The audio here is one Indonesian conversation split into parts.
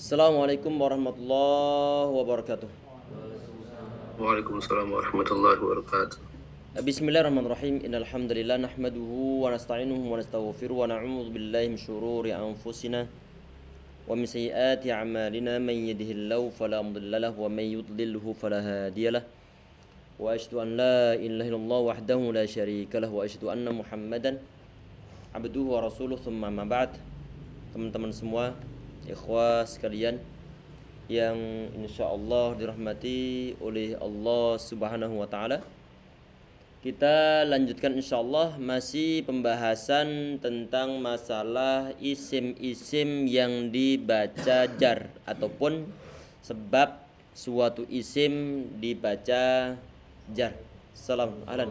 Assalamualaikum warahmatullahi wabarakatuh. Waalaikumsalam warahmatullahi wabarakatuh. Bismillahirrahmanirrahim. Innal hamdalillah nahmaduhu wa nasta'inuhu wa nastaghfiruh wa na'udzu billahi min syururi anfusina wa min sayyiati a'malina man yahdihillahu fala mudilla lahu wa man yudlilhu fala hadiyalah. Wa asyhadu an la ilaha illallah wahdahu la syarika lahu wa asyhadu anna Muhammadan abduhu wa rasuluh. Tsumma ma ba'd. Teman-teman semua, ikhwah sekalian yang insyaallah dirahmati oleh Allah Subhanahu wa taala. Kita lanjutkan insyaallah masih pembahasan tentang masalah isim-isim yang dibaca jar ataupun sebab suatu isim dibaca jar. Salam ahlan.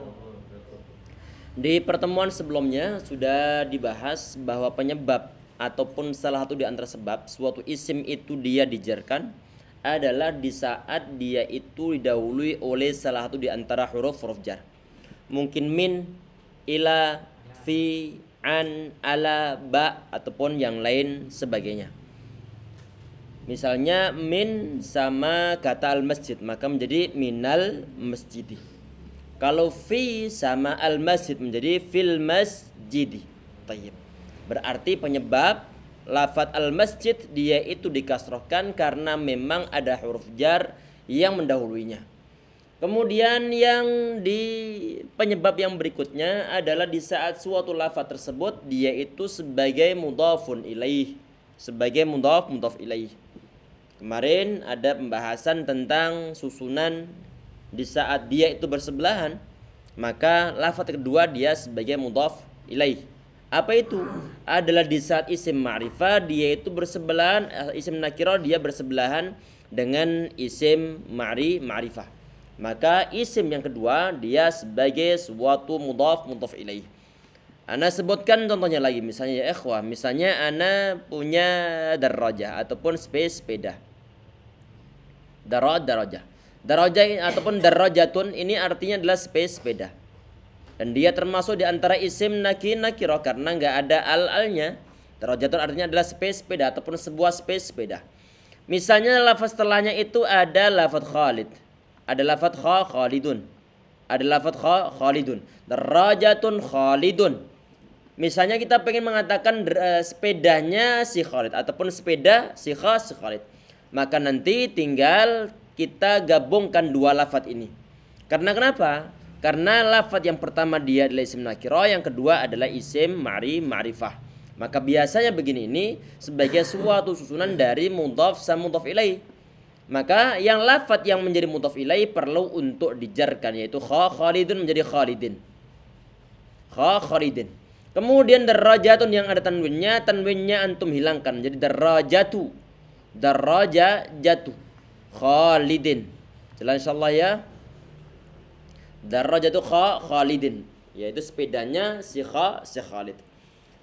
Di pertemuan sebelumnya sudah dibahas bahwa penyebab ataupun salah satu di antara sebab suatu isim itu dia dijarkan adalah di saat dia itu didahului oleh salah satu di antara huruf jar. Mungkin min, ila, fi, an, ala, ba ataupun yang lain sebagainya. Misalnya min sama kata al-masjid maka menjadi minal masjidi. Kalau fi sama al-masjid menjadi fil masjidi. Tayyib. Berarti penyebab lafadz al-masjid dia itu dikasrohkan karena memang ada huruf jar yang mendahuluinya. Kemudian yang di penyebab yang berikutnya adalah di saat suatu lafadz tersebut dia itu sebagai mudhafun ilaih, sebagai mudhaf ilaih. Kemarin ada pembahasan tentang susunan di saat dia itu bersebelahan, maka lafadz kedua dia sebagai mudhaf ilaih. Apa itu? Adalah di saat isim ma'rifah dia itu bersebelahan, isim nakirah dia bersebelahan dengan isim ma'rifah. Maka isim yang kedua dia sebagai suatu mudhaf ilaih. Ana sebutkan contohnya lagi, misalnya ya ikhwah, misalnya ana punya darajah ataupun sepeda. Darajah ataupun darajatun ini artinya adalah sepeda. Dan dia termasuk di antara isim nakirah karena enggak ada al-alnya. Darajatun artinya adalah sepeda ataupun sebuah sepeda. Misalnya lafaz setelahnya itu ada lafaz Khalid. Ada lafaz Khalidun. Ada lafaz Khalidun. Darajatun Khalidun. Misalnya kita pengen mengatakan sepedanya si Khalid ataupun sepeda si Khalid. Maka nanti tinggal kita gabungkan dua lafaz ini. Karena kenapa? Karena lafaz yang pertama dia adalah isim nakirah, yang kedua adalah isim ma'rifah. Maka biasanya begini, ini sebagai suatu susunan dari mudhaf sama mudhaf ilaih. Maka yang lafaz yang menjadi mudhaf ilaih perlu untuk dijarkan, yaitu Khalidun menjadi Khalidin. Khalidin. Kemudian darajatun yang ada tanwinnya antum hilangkan jadi darajatu. Darajatu Khalidin. Jelas insyaallah ya. Darajatu Khalidin, yaitu sepedanya si Khalid.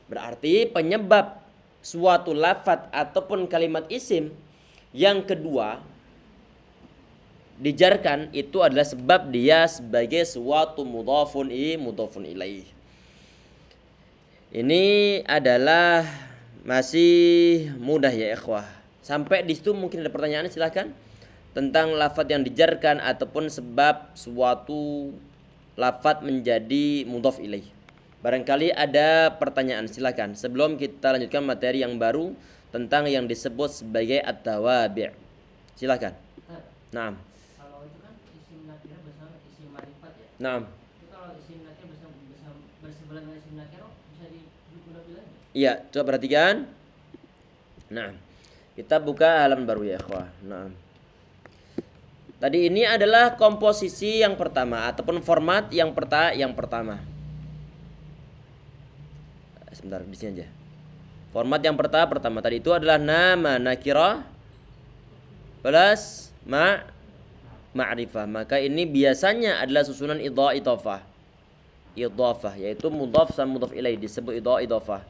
Berarti penyebab suatu lafaz ataupun kalimat isim yang kedua dijarkan itu adalah sebab dia sebagai suatu mudhafun ilaih. Ini adalah masih mudah ya ikhwah. Sampai di situ mungkin ada pertanyaan, silakan. Tentang lafadz yang dijarkan ataupun sebab suatu lafadz menjadi mudhaf ilaih. Barangkali ada pertanyaan, silakan. Sebelum kita lanjutkan materi yang baru tentang yang disebut sebagai at-tawabi'. Silakan. Naam. Kalau itu kan isim nakirah bersama isim ma'rifat ya. Naam. Itu kalau isim nakirah bersebelahan dengan isim nakirah bisa digunakan? Iya, coba perhatikan. Naam. Kita buka halaman baru ya ikhwah. Naam. Tadi ini adalah komposisi yang pertama ataupun format yang pertama. Sebentar di sini aja. Format yang pertama tadi itu adalah nama nakirah plus ma'rifah. Maka ini biasanya adalah susunan idhofah. Idhofah yaitu mudhaf sama mudhaf ilaih disebut idhofah.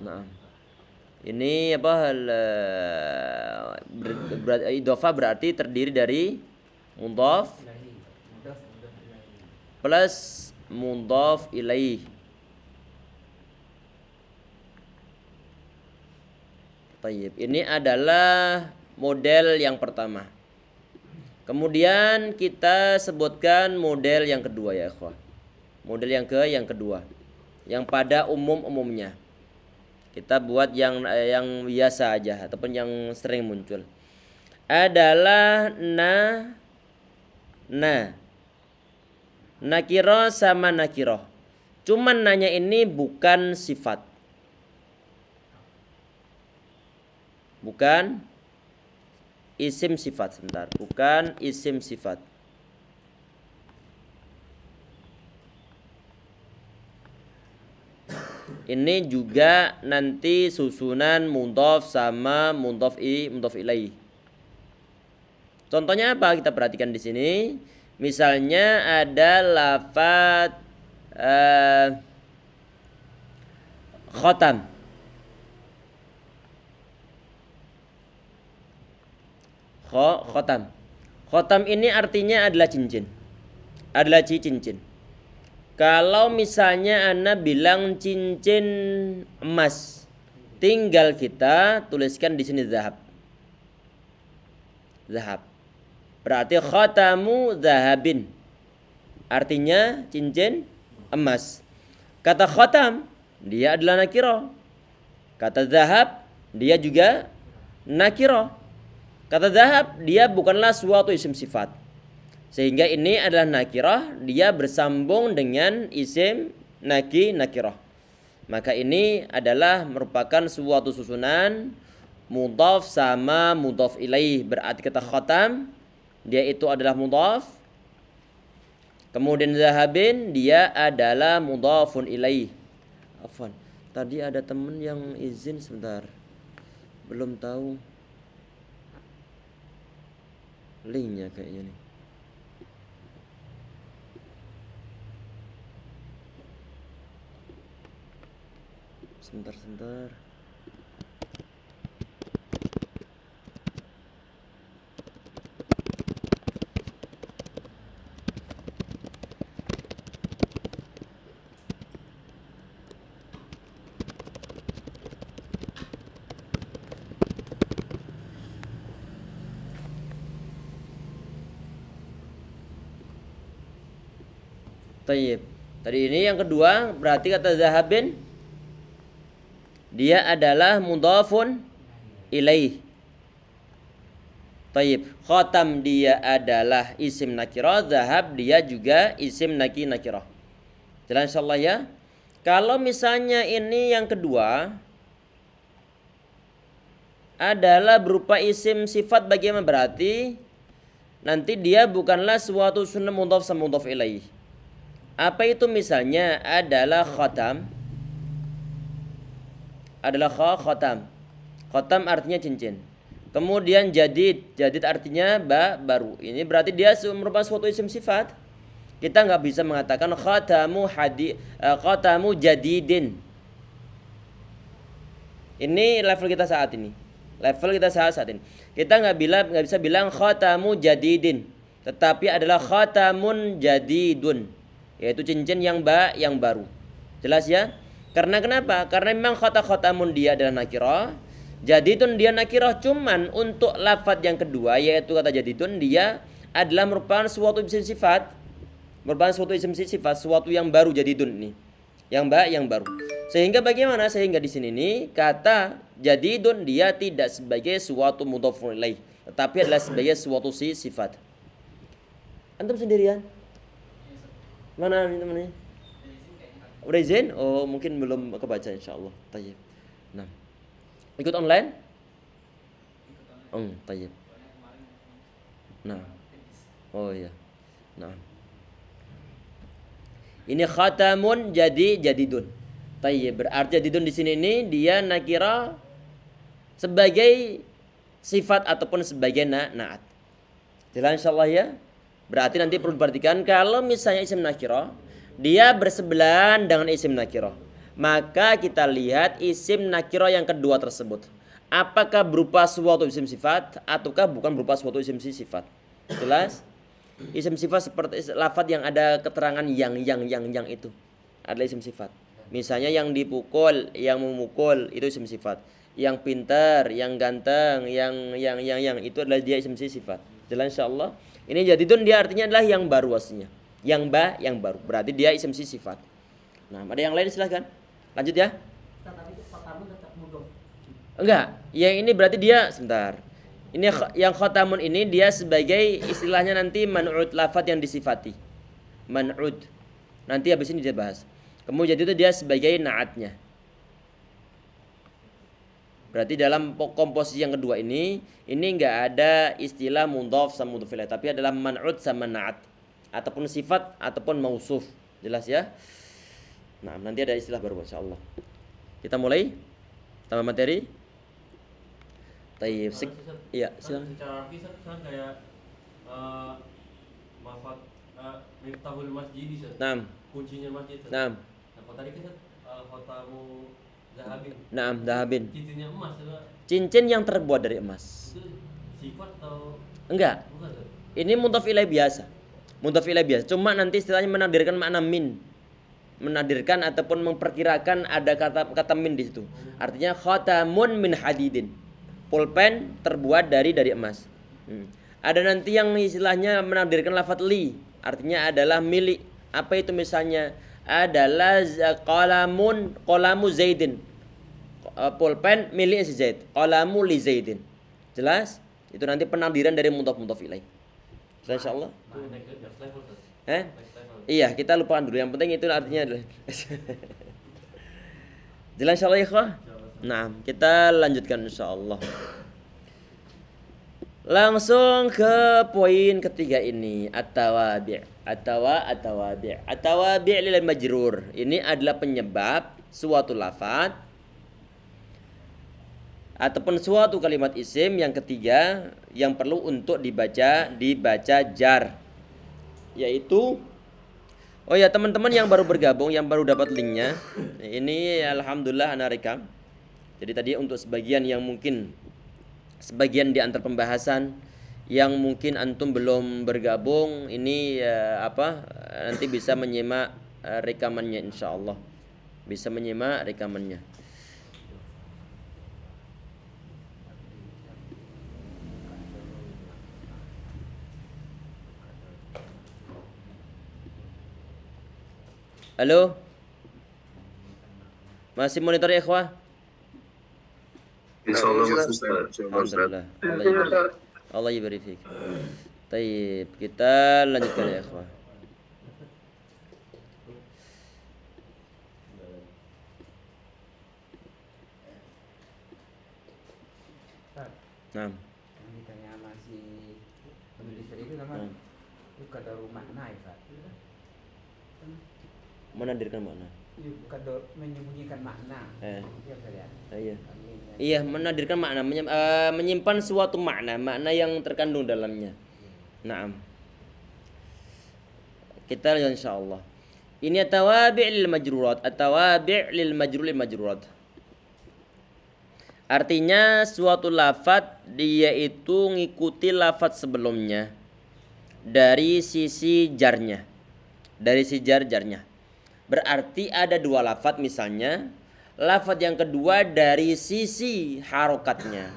Nah. Ini apa? Idhofah berarti terdiri dari mudhaf plus mudhaf ilaih. Tayyib. Ini adalah model yang pertama. Kemudian kita sebutkan model yang kedua ya, ikhwah. Model yang kedua. Yang pada umumnya. Kita buat yang biasa aja ataupun yang sering muncul. Adalah nakiro sama nakiro. Cuman nanya ini bukan sifat. Bukan isim sifat, sebentar. Bukan isim sifat. Ini juga nanti susunan mudhof sama mudhof ilaih. Contohnya apa? Kita perhatikan di sini. Misalnya ada lafaz khotam. Khotam. Khotam ini artinya adalah cincin. Adalah cincin. Kalau misalnya Anda bilang cincin emas, tinggal kita tuliskan di sini zahab. Zahab. Berarti khatamu zahabin. Artinya cincin emas. Kata khatam, dia adalah nakiro. Kata zahab, dia juga nakiro. Kata zahab, dia bukanlah suatu isim sifat. Sehingga ini adalah nakirah, dia bersambung dengan isim nakirah. Maka ini adalah merupakan suatu susunan mudhaf sama mudhaf ilaih. Berarti kata khatam, dia itu adalah mudhaf. Kemudian zahabin, dia adalah mudhafun ilaih. Afwan, tadi ada temen yang izin sebentar. Belum tahu linknya kayaknya nih. Sebentar. Tayyib. Tadi ini yang kedua, berarti kata zahabin, dia adalah mudhafun ilaih. Tayyib. Khatam dia adalah isim nakirah, zahab dia juga isim nakirah. Jelas insyaallah ya. Kalau misalnya ini yang kedua adalah berupa isim sifat, bagaimana? Berarti nanti dia bukanlah suatu sunnah mudhaf sama mudhaf ilaih. Apa itu? Misalnya adalah khatam. Adalah khatam. Khatam artinya cincin. Kemudian jadid artinya baru. Ini berarti dia merupakan suatu isim sifat. Kita nggak bisa mengatakan khatamu jadidin. Ini level kita saat ini. Kita nggak bisa bilang khatamu jadidin, tetapi adalah khatamun jadidun, yaitu cincin yang baru. Jelas ya? Karena kenapa? Karena memang khatamun dia adalah nakirah, jadidun dia nakirah, cuman untuk lafadz yang kedua yaitu kata jadidun dia adalah merupakan suatu isim sifat. Suatu yang baru jadidun ini. Yang baru. Sehingga bagaimana? Sehingga di sini nih kata jadidun dia tidak sebagai suatu mudhafun ilaih, tetapi adalah sebagai suatu sifat. Antum sendirian? Mana ini temannya? Udah izin? Oh, mungkin belum kebaca insyaallah. Tayyib. Nah. Ikut online? Tayyib. Nah. Oh iya. Nah. Ini khatamun jadidun. Tayyib. Berarti jadidun di sini ini dia nakira sebagai sifat ataupun sebagai naat. Jelas insyaallah ya? Berarti nanti perlu diperhatikan kalau misalnya isim nakirah dia bersebelahan dengan isim nakirah, maka kita lihat isim nakirah yang kedua tersebut apakah berupa suatu isim sifat ataukah bukan berupa suatu isim sifat. Jelas? Isim sifat seperti lafadz yang ada keterangan yang itu adalah isim sifat. Misalnya yang dipukul, yang memukul itu isim sifat. yang pintar, yang ganteng, yang itu adalah dia isim sifat. Jelas insyaallah. Ini jadidun dia artinya adalah yang baru aslinya. Yang baru. Berarti dia isim sifat. Nah, ada yang lain silahkan. Lanjut ya. Tapi khotamun tetap mudhof. Enggak, yang ini berarti dia sebentar. Ini yang khotamun ini dia sebagai istilahnya nanti man'ud lafaz yang disifati. Man'ud. Nanti habis ini dia bahas. Kemudian itu dia sebagai naatnya. Berarti dalam komposisi yang kedua ini enggak ada istilah mudhaf sama mudhaf ilaih, tapi adalah man'ud sama na'at ataupun sifat ataupun mausuf. Jelas ya? Nah, nanti ada istilah baru insyaallah. Kita mulai tambah materi. Tayyib. Iya, silakan. Secara arti kan kayak mafat miftahul masjid itu. Naam. Kuncinya masjid. Naam. Nah, kalau tadi kan khotamu zahabin. Naam, dahabin. Cincinnya emas itu. Cincin yang terbuat dari emas. Itu sifat atau Enggak. bukan tuh? Ini mudhaf ilaih biasa. Mudhaf ilaih biasa. Cuma nanti istilahnya menakdirkan makna min. Menakdirkan ataupun memperkirakan ada kata min di situ. Artinya khatamun min hadidin. Pulpen terbuat dari emas. Ada nanti yang istilahnya menakdirkan lafaz li. Artinya adalah milik. Apa itu misalnya? Adalah qalamu Zaidin. Pulpen milik si Zaid. Qalamu li Zaidin. Jelas? Itu nanti penakdiran dari mudhaf ilaih. Insyaallah. Itu next level tuh. Next level. Iya, kita lupakan dulu. Yang penting itu artinya adalah jelas insyaallah ya, Kak? Nah, kita lanjutkan insyaallah. Langsung ke poin ketiga ini, at-tawabi'. At-tawabi' lil majrur. Ini adalah penyebab suatu lafaz ataupun suatu kalimat isim yang ketiga yang perlu untuk dibaca jar. Yaitu oh ya, teman-teman yang baru bergabung, yang baru dapat linknya, ini alhamdulillah ana rekam. Jadi tadi untuk sebagian yang mungkin sebagian di antar pembahasan yang mungkin antum belum bergabung, ini nanti bisa menyimak rekamannya insyaallah. Bisa menyimak rekamannya. Halo? Masih monitor ya, ikhwah? Insyaallah Ustaz. Alhamdulillah. Allah yubarik fik. Taib, kita lanjutkan ya, ikhwah. Nah. Yang ditanya masih penulis itu nama itu kata makna ya, Pak. Menakdirkan makna. Kado menyembunyikan makna. Iya, Pak ya. Iya. Iya, menakdirkan makna, menyimpan suatu makna yang terkandung dalamnya. Naam. Kita lihat insyaallah. Ini at-tawabi' lil majrurat, at-tawabi' lil majrurat. Artinya suatu lafaz dia itu ngikuti lafaz sebelumnya dari sisi jarnya. Dari sisi jarnya. Berarti ada dua lafaz misalnya. Lafaz yang kedua dari sisi harokatnya,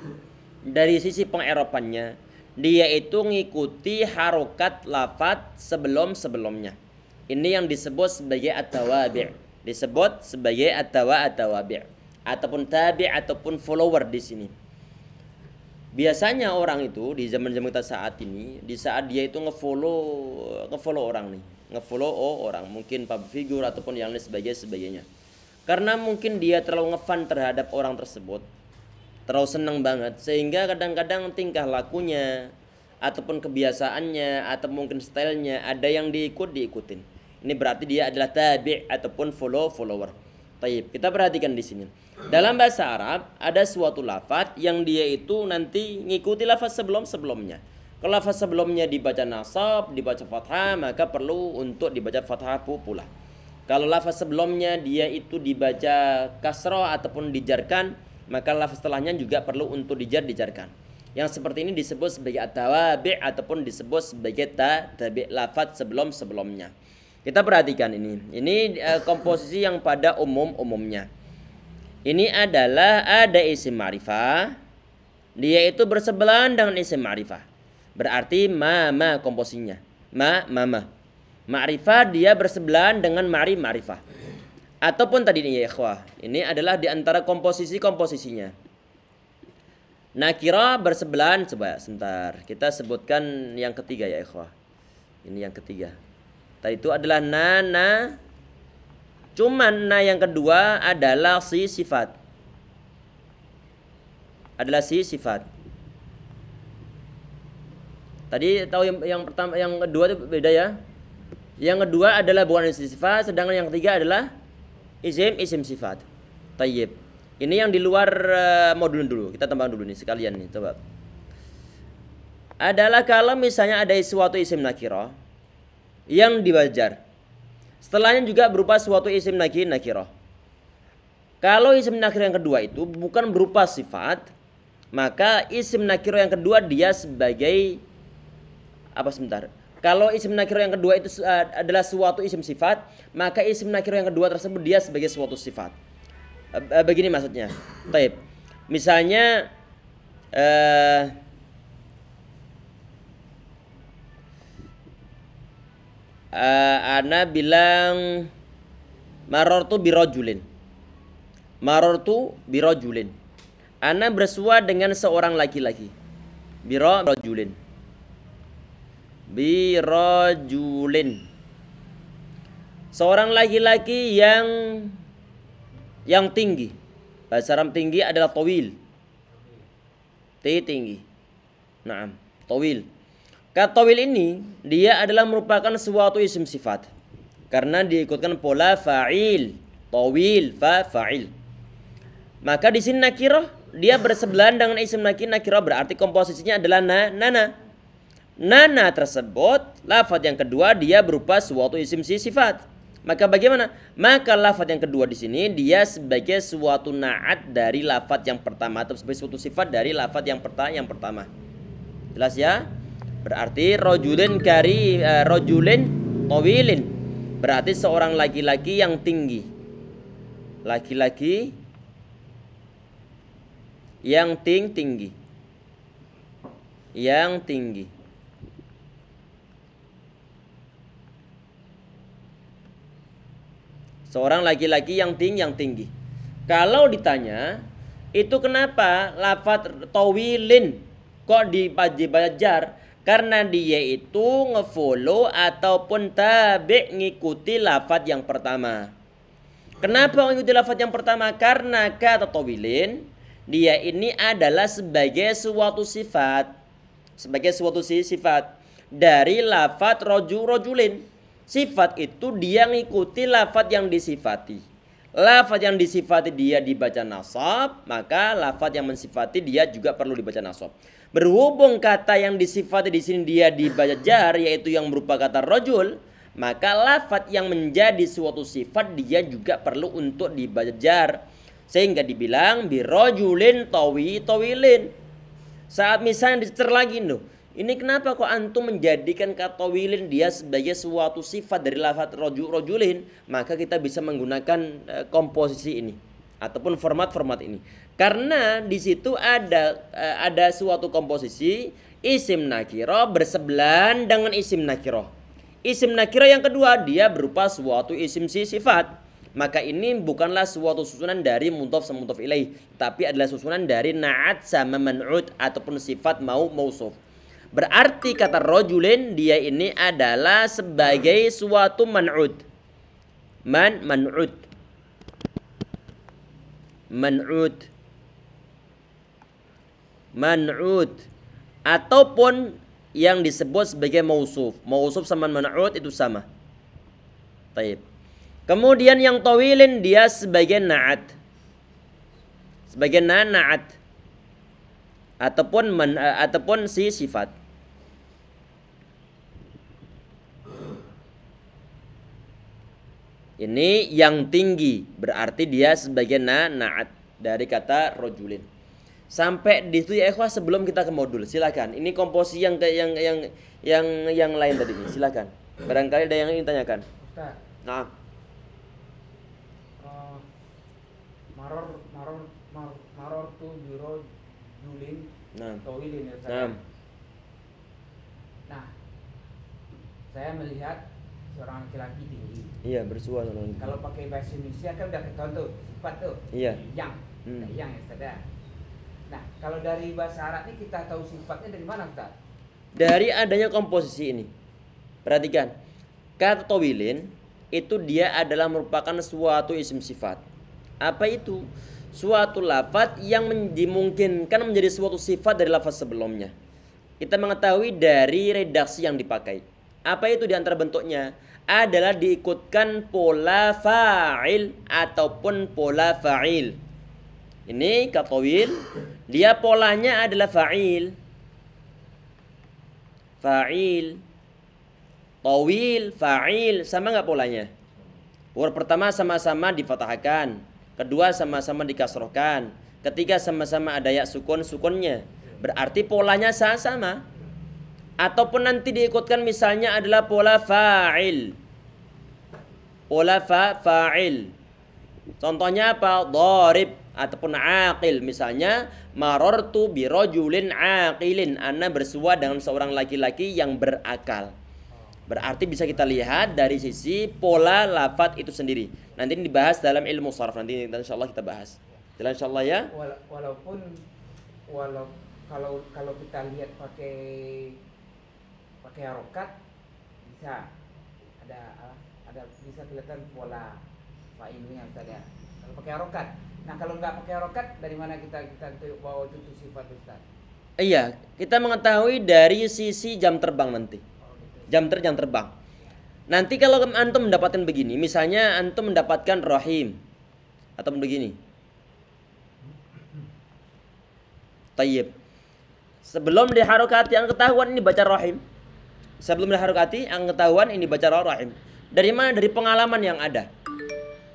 dari sisi pengeropannya, dia itu ngikuti harokat lafaz sebelumnya. Ini yang disebut sebagai at-tawabi', disebut sebagai at-tawabi' ataupun tabi' ataupun follower di sini. Biasanya orang itu di zaman-zaman kita saat ini, di saat dia itu ngefollow orang nih, orang, mungkin public figure ataupun yang lain sebagainya. Karena mungkin dia terlalu ngefan terhadap orang tersebut, terlalu senang banget, sehingga kadang-kadang tingkah lakunya ataupun kebiasaannya atau mungkin stylenya ada yang diikutin. Ini berarti dia adalah tabi' ataupun follower. Taib. Kita perhatikan di sini. Dalam bahasa Arab ada suatu lafaz yang dia itu nanti ngikuti lafaz sebelumnya. Kalau lafaz sebelumnya dibaca nasab, dibaca fathah, maka perlu untuk dibaca fathah pula. Kalau lafaz sebelumnya dia itu dibaca kasrah ataupun dijarkan, maka lafaz setelahnya juga perlu untuk dijarkan. Yang seperti ini disebut sebagai at-tawabi' ataupun disebut sebagai tabi' lafaz sebelumnya. Kita perhatikan ini. Ini komposisi yang pada umumnya. Ini adalah ada isim ma'rifah, dia itu bersebelahan dengan isim ma'rifah. Berarti ma komposisinya. Ma. Ma'rifah dia bersebelahan dengan ma'rifah. Ataupun tadi ini ya ikhwah, ini adalah di antara komposisinya. Nakirah bersebelahan, coba sebentar. Kita sebutkan yang ketiga ya ikhwah. Ini yang ketiga. Tadi itu adalah na. Cuman yang kedua adalah si sifat. Adalah si sifat. Tadi tahu yang pertama, yang kedua itu beda ya. Yang kedua adalah bukan isim sifat, sedangkan yang ketiga adalah isim sifat. Tayyib. Ini yang di luar modul dulu. Kita tambah dulu nih sekalian nih, coba. Adalah kalau misalnya ada suatu isim nakirah yang dibajar. Setelahnya juga berupa suatu isim nakirah. Kalau isim nakirah yang kedua itu bukan berupa sifat, maka isim nakirah yang kedua dia sebagai apa sebentar? Kalau isim nakirah yang kedua itu adalah suatu isim sifat, maka isim nakirah yang kedua tersebut dia sebagai suatu sifat. Begini maksudnya. Baik. Misalnya ana bilang marartu birajulin. Ana bersua dengan seorang laki-laki. Birajulin. Seorang laki-laki yang tinggi. Bahasa Arab tinggi adalah tawil. Tinggi. Naam, tawil. Kata tawil ini dia adalah merupakan suatu isim sifat karena diikutkan pola fa'il. Tawil fa'il. Maka di sini nakirah dia bersebelahan dengan isim nakirah, berarti komposisinya adalah Nana tersebut lafadz yang kedua dia berupa suatu isim sifat. Maka bagaimana? Maka lafadz yang kedua di sini dia sebagai suatu na'at dari lafadz yang pertama atau sebagai suatu sifat dari lafadz yang pertama. Jelas ya? Berarti rajulin tawilin. Berarti seorang laki-laki yang tinggi. Laki-laki yang tinggi. Seorang laki-laki yang tinggi. Kalau ditanya, itu kenapa lafadz tawilin kok dibajar? Karena dia itu ngefollow ataupun tabi' ngikuti lafadz yang pertama. Kenapa mengikuti lafadz yang pertama? Karena kata tawilin dia ini adalah sebagai suatu sifat. Dari lafadz rajulin. Sifat itu dia ngikuti lafadz yang disifati. Lafadz yang disifati dia dibaca nasab, maka lafadz yang mensifati dia juga perlu dibaca nasab. Berhubung kata yang disifati di sini dia dibaca jar, yaitu yang berupa kata rajul, maka lafadz yang menjadi suatu sifat dia juga perlu untuk dibaca jar. Sehingga dibilang birajulin tawilin. Saat misalnya dicecer lagi loh. Ini kenapa kok antum menjadikan kata tawilin dia sebagai suatu sifat dari lafadz rajulin? Maka kita bisa menggunakan komposisi ini ataupun format ini. Karena di situ ada suatu komposisi isim nakirah bersebelahan dengan isim nakirah. Isim nakirah yang kedua dia berupa suatu isim sifat. Maka ini bukanlah suatu susunan dari mudhaf sama mudhaf ilaih, tapi adalah susunan dari na'at sama man'ud ataupun sifat mausuf. Berarti kata rajulin dia ini adalah sebagai suatu man'ud. Man'ud ataupun yang disebut sebagai mausuf. Mausuf sama man'ud itu sama. Taib. Kemudian yang tawilin dia sebagai na'at. Sebagai na'at ataupun si sifat. Ini yang tinggi berarti dia sebagai na'at dari kata rajulin. Sampai di situ ya ikhwah sebelum kita ke modul. Silakan. Ini komposisi yang lain tadi ini. Silakan. Barangkali ada yang ingin tanyakan. Ustaz. Nah. Maror maror tu biro julin Nah. tawilin ya Ustaz. Nah. Nah, saya melihat seorang laki-laki tinggi. Iya, bersua orang. Kalau pakai bahasa Indonesia kan udah ketahuan tuh sifat tuh. Iya. Yang, yang ya Ustaz ya. Nah, kalau dari bahasa Arab ini kita tahu sifatnya dari mana Ustaz? Dari adanya komposisi ini. Perhatikan. Kata tawilin itu dia adalah merupakan suatu isim sifat. Apa itu? Suatu lafaz yang dimungkinkan menjadi suatu sifat dari lafaz sebelumnya. Kita mengetahui dari redaksi yang dipakai. Apa itu di antara bentuknya? Adalah diikutkan pola fa'il ataupun pola fa'il. Ini katawil, dia polanya adalah fa'il. Fa'il. Tawil, fa'il, sama nggak polanya? Huruf pertama sama-sama difathahkan. Kedua sama-sama dikasrohkan. Ketiga sama-sama ada ya sukun-sukunnya. Berarti polanya sama. Ataupun nanti diikutkan misalnya adalah pola fa'il. Pola fa'il. Contohnya apa? Dharib ataupun aqil. Misalnya marartu bi rajulin aqilin. Ana bersua dengan seorang laki-laki yang berakal. Berarti bisa kita lihat dari sisi pola lafaz itu sendiri. Nanti ini dibahas dalam ilmu sharaf, nanti insyaallah kita bahas. Jelas insyaallah ya. Walaupun kalau kita lihat pakai harokat bisa ada bisa kelihatan pola fa'ilnya Ustaz ya. Kalau pakai harokat. Nah, kalau nggak pakai harokat dari mana kita bawa itu sifat Ustaz? Iya, kita mengetahui dari sisi jam terbang nanti. Jam terbang. Nanti kalau antum mendapatkan begini, misalnya antum mendapatkan rahim atau begini. Tayyib. Sebelum diharokati yang ketahuan ini baca rahim. Sebelum diharokati yang ketahuan ini baca rahim. Dari mana? Dari pengalaman yang ada.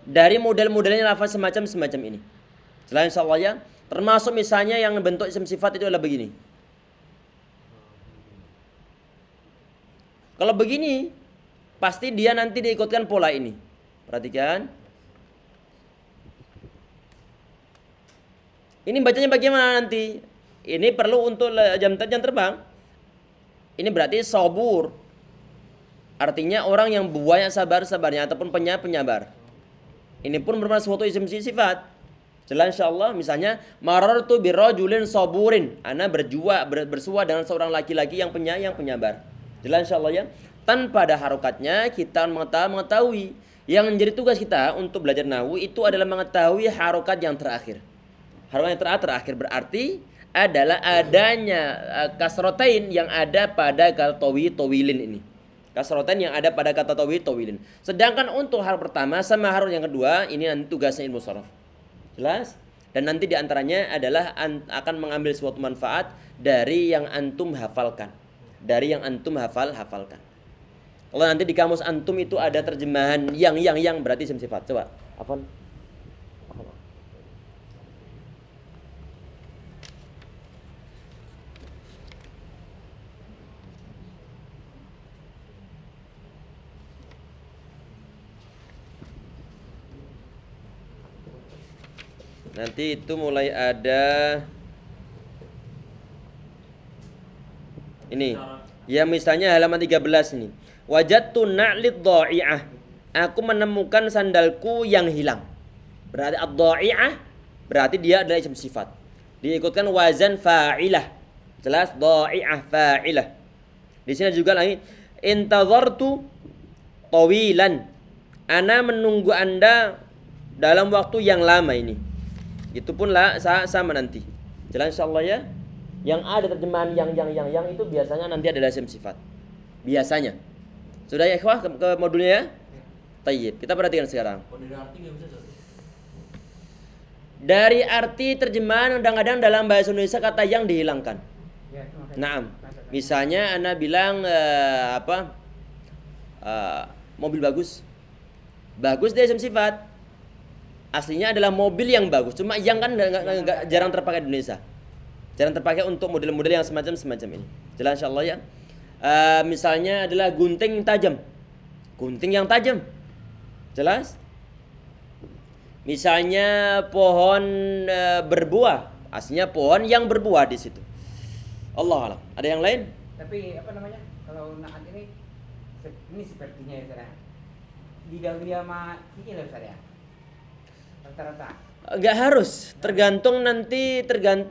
Dari model-modelnya lafaz semacam ini. Selain insyaallah ya, termasuk misalnya yang bentuk isim sifat itu adalah begini. Kalau begini, pasti dia nanti diikutkan pola ini. Perhatikan. Ini bacanya bagaimana nanti? Ini perlu untuk jam terbang. Ini berarti sabur. Artinya orang yang banyak sabarnya ataupun penyabar. Ini pun merupakan suatu isim sifat. Jelas insyaallah. Misalnya marartu bi rajulin saburin. Ana bersua dengan seorang laki-laki yang penyabar. Jelas insyaallah ya. Tanpa ada harokatnya kita mengetahui. Yang menjadi tugas kita untuk belajar nahwu itu adalah mengetahui harokat yang terakhir. Harokat yang terakhir berarti adalah adanya kasrotain yang ada pada kata tawilin ini. Kasrotain yang ada pada kata tawilin. Sedangkan untuk hal pertama sama hal yang kedua ini nanti tugasnya ilmu sharaf. Jelas? Dan nanti diantaranya adalah akan mengambil suatu manfaat dari yang antum hafalkan. Dari yang antum hafalkan. Kalau nanti di kamus antum itu ada terjemahan yang berarti isim sifat. Coba, Afwan. Nanti itu mulai ada ini. Ya misalnya halaman 13 ini. Wajadtu na'lid dha'i'ah. Aku menemukan sandalku yang hilang. Berarti ad-dha'i'ah berarti dia adalah isim sifat. Diikutkan wazan fa'ilah. Jelas dha'i'ah fa'ilah. Di sini juga lagi intazartu tawilan. Ana menunggu Anda dalam waktu yang lama ini. Itu pun lah sama nanti. Jelas insyaallah ya. Yang ada terjemahan yang itu biasanya nanti adalah isim sifat. Biasanya. Sudah ya ikhwah ke modulnya ya? Tayyib. Kita perhatikan sekarang. Dari arti terjemahan kadang-kadang dalam bahasa Indonesia kata yang dihilangkan. Naam. Misalnya ana bilang mobil bagus. Bagus dia isim sifat. Aslinya adalah mobil yang bagus. Cuma yang kan jarang terpakai di Indonesia. Jarang terpakai untuk model-model yang semacam ini. Jelas insyaallah ya. Misalnya adalah gunting tajam. Gunting yang tajam. Jelas? Misalnya pohon berbuah, aslinya pohon yang berbuah di situ. Allah alam. Ada yang lain? Tapi apa namanya? Kalau naat ini sepertinya ya Ustaz ya. Didahului sama fi'il ya Ustaz ya. Rata-rata. Enggak harus, tergantung nanti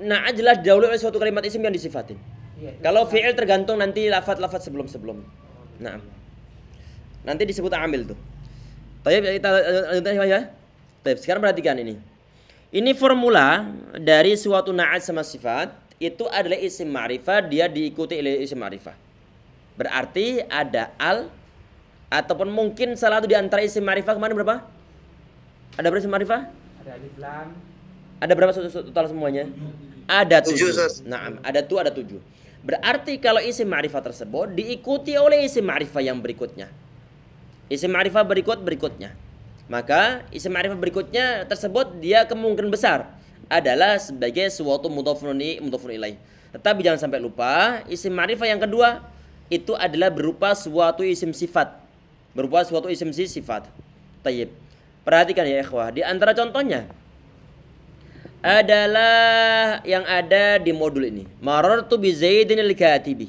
naat jelas dahulu oleh suatu kalimat isim yang disifatin. Iya, Kalau fi'il tergantung nanti lafaz-lafaz sebelum-sebelum. Nah. Nanti disebut amil tuh. Baik, kita lanjutkan ya. Baik, sekarang perhatikan ini. Ini formula dari suatu naat sama sifat itu adalah isim ma'rifah, dia diikuti oleh isim ma'rifah. Berarti ada al ataupun mungkin salah satu di antara isim ma'rifah kemarin berapa? Ada berapa isim ma'rifah? Ada alif lam. Ada berapa total semuanya? Ada 7. Ustaz. Nah, ada 7. Berarti kalau isim ma'rifah tersebut diikuti oleh isim ma'rifah yang berikutnya. Isim ma'rifah berikutnya. Maka isim ma'rifah berikutnya tersebut dia kemungkinan besar adalah sebagai suatu mudhafun ilaih. Tetapi jangan sampai lupa, isim ma'rifah yang kedua itu adalah berupa suatu isim sifat. Tayyib. Perhatikan ya ikhwah, di antara contohnya adalah yang ada di modul ini. Marartu bi Zaidin al-Katibi.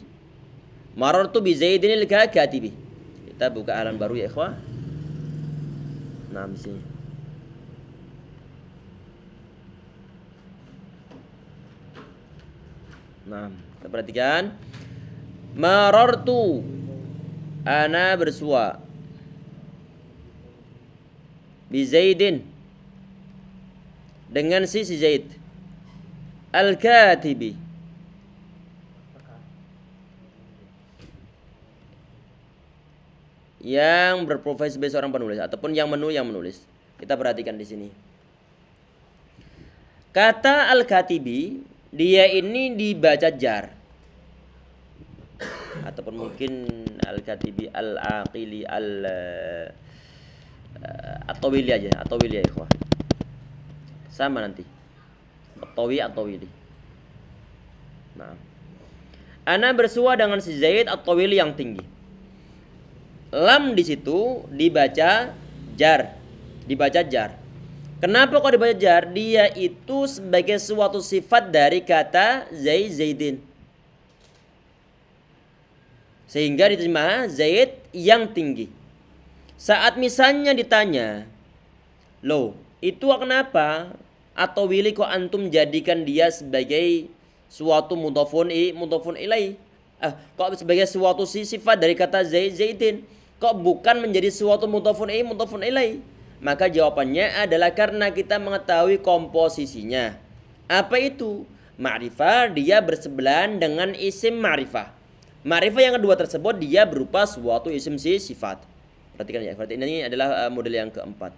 Kita buka halaman baru ya ikhwah. Nah, di sini. Nah, kita perhatikan. Marartu, ana bersua. Bi Zaidin, dengan si Zaid. Al-Katibi, yang berprofesi sebagai seorang penulis ataupun yang menulis. Kita perhatikan di sini. Kata Al-Katibi, dia ini dibaca jar. Ataupun mungkin Al-Katibi, Al-Aqili, At-Tawili aja, At-Tawili ya ikhwah. Sama nanti. At-Tawili. Nah. Ana bersua dengan si Zaid At-Tawili yang tinggi. Lam di situ dibaca jar. Kenapa kok dibaca jar? Dia itu sebagai suatu sifat dari kata Zaidin. Sehingga diterima Zaid yang tinggi. Saat misalnya ditanya, loh, itu kenapa? Atau Willy kok antum jadikan dia sebagai suatu mudhafun ilaih? Kok sebagai suatu sifat dari kata Zaidin? Kok bukan menjadi suatu mudhafun ilaih? Maka jawabannya adalah karena kita mengetahui komposisinya. Apa itu? Ma'rifah dia bersebelahan dengan isim ma'rifah. Ma'rifah yang kedua tersebut dia berupa suatu isim sifat. Perhatikan ya, berarti ini adalah model yang keempat.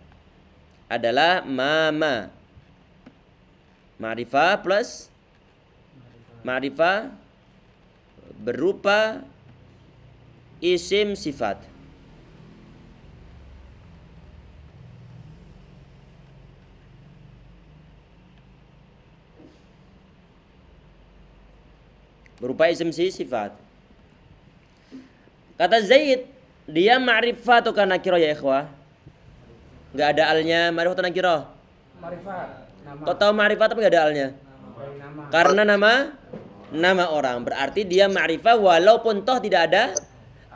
Adalah mama. Ma'rifah plus ma'rifah berupa isim sifat. Berupa isim sifat. Kata Zaid, dia ma'rifah atau nakirah ya ikhwah? Enggak ada alnya, ma'rifah atau nakirah? Ma'rifat. Nama. Kau tahu ma'rifah tapi enggak ada alnya? Nama. Karena nama orang. Berarti dia ma'rifah walaupun toh tidak ada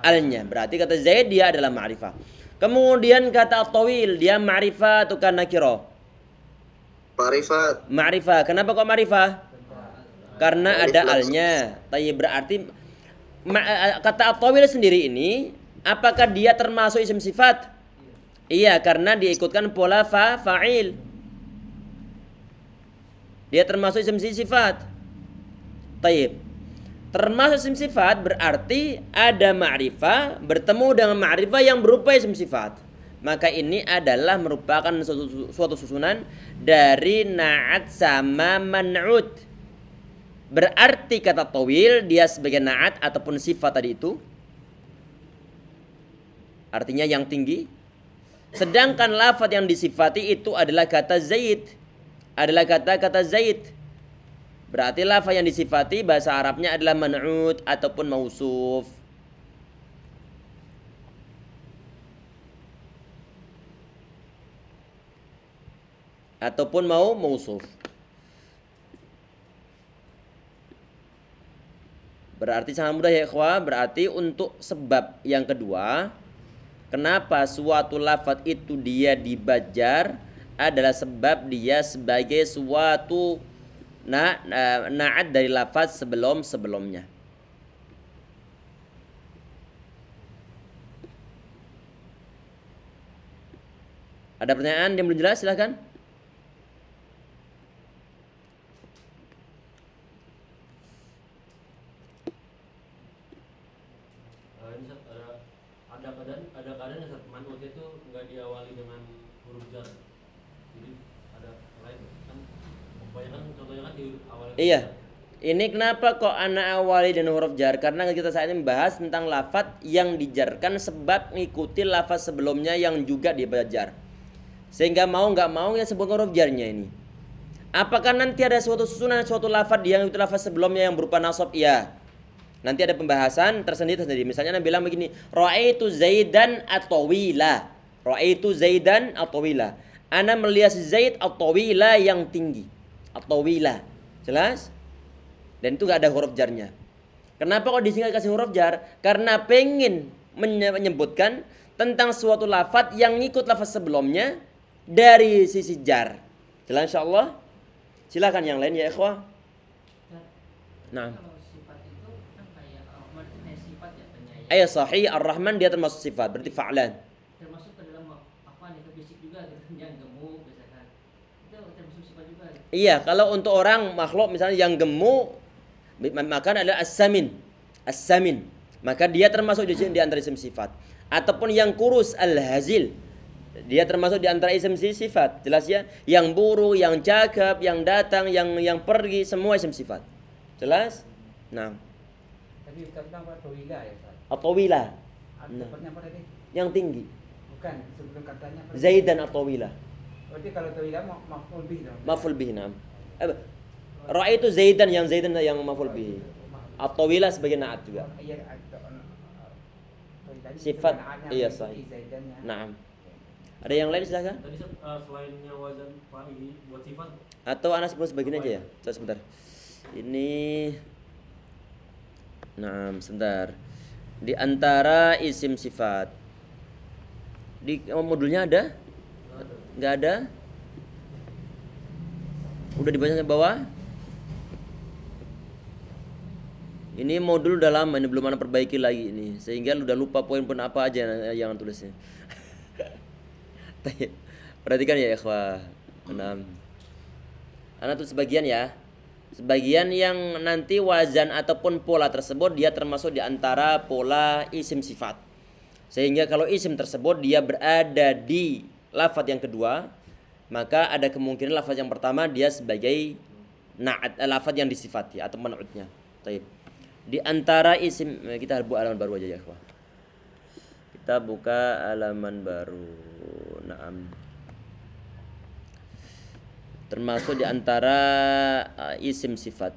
alnya. Berarti kata Zaid dia adalah ma'rifah. Kemudian kata At-Tawil, dia ma'rifah atau nakirah? Ma'rifat. Ma'rifah. Kenapa kok ma'rifah? Karena ada alnya. Tapi berarti kata At-Tawil sendiri ini, apakah dia termasuk isim sifat? Iya, karena diikutkan pola fa'il. Dia termasuk isim sifat. Taib. Termasuk isim sifat berarti ada ma'rifah bertemu dengan ma'rifah yang berupa isim sifat. Maka ini adalah merupakan suatu susunan dari na'at sama man'ud. Berarti kata tawil dia sebagai na'at ataupun sifat tadi itu artinya yang tinggi. Sedangkan lafaz yang disifati itu adalah kata Zaid. Adalah kata Zaid. Berarti lafaz yang disifati bahasa Arabnya adalah man'ud ataupun mausuf. ataupun mau mausuf. Berarti sangat mudah ya ikhwah. Berarti untuk sebab yang kedua, kenapa suatu lafadz itu dia dibajar adalah sebab dia sebagai suatu na'at dari lafadz sebelumnya. Ada pertanyaan yang belum jelas, silahkan. Ada keadaan yang manut itu nggak diawali dengan huruf jar. Jadi ada lain kan kebanyakan contohnya kan diawali. Iya. Ini kenapa kok anak awali dengan huruf jar? Karena kita saat ini membahas tentang lafadz yang dijarkan sebab mengikuti lafadz sebelumnya yang juga dibajar. Sehingga mau nggak mau ya sebut huruf jarnya ini. Apakah nanti ada suatu susunan suatu lafadz yang itu lafadz sebelumnya yang berupa nasab? Iya. Nanti ada pembahasan tersendiri. Misalnya Nabi bilang begini, ra'aitu Zaidan at-tawila. Ra'aitu Zaidan at-tawila. Ana melihat Zaid at-tawila yang tinggi. At-tawila. Jelas? Dan itu gak ada huruf jarnya. Kenapa kok disini kasih huruf jar? Karena pengen menyebutkan tentang suatu lafadz yang ngikut lafadz sebelumnya dari sisi jar. Jelas insyaallah? Silakan yang lain ya ikhwah. Nah. Ayat sahih Ar-Rahman dia termasuk sifat, berarti fa'lan. Termasuk ke dalam apa nih fisik juga gitu, yang gemuk misalkan. Itu termasuk sifat juga. Gitu. Iya, kalau untuk orang makhluk misalnya yang gemuk maka adalah as-samin. As-samin. Maka dia termasuk di antara isim sifat. Ataupun yang kurus al-hazil. Dia termasuk di antara isim sifat. Jelas ya? Yang buruk, yang cakep, yang datang, yang pergi, semua isim sifat. Jelas? Nah. Tadi Ustaz bilang apa? Tawila ya Ustaz? At-tawila. Sepertinya apa tadi? Yang tinggi. Bukan, sebelum katanya apa? Zaidan at-tawila. Berarti kalau tawila maf'ul bih dong. Maf'ul bih, na'am. Ra'aitu Zaidan yang maf'ul bih. At-tawila sebagai na'at juga. Iya, Sifat iya sahih. Na'am. Ada yang lain silahkan. Tadi selainnya wazan fa'il buat sifat atau anak sebelum sebagian aja ya. Sebentar. Ini nah, sebentar. Di antara isim sifat. Di modulnya ada? Enggak ada? Udah dibaca ke bawah? Ini modul udah lama, ini belum ana perbaiki lagi ini. Sehingga lu udah lupa poin-poin apa aja yang tulisnya. Perhatikan ya ikhwah. 6. Ana tulis sebagian ya. Sebagian yang nanti wazan ataupun pola tersebut dia termasuk di antara pola isim sifat. Sehingga kalau isim tersebut dia berada di lafadz yang kedua, maka ada kemungkinan lafadz yang pertama dia sebagai na'at, lafadz yang disifati atau man'utnya. Baik. Di antara isim, kita buka halaman baru aja ya, ikhwah. Kita buka halaman baru. Naam. Termasuk di antara isim sifat.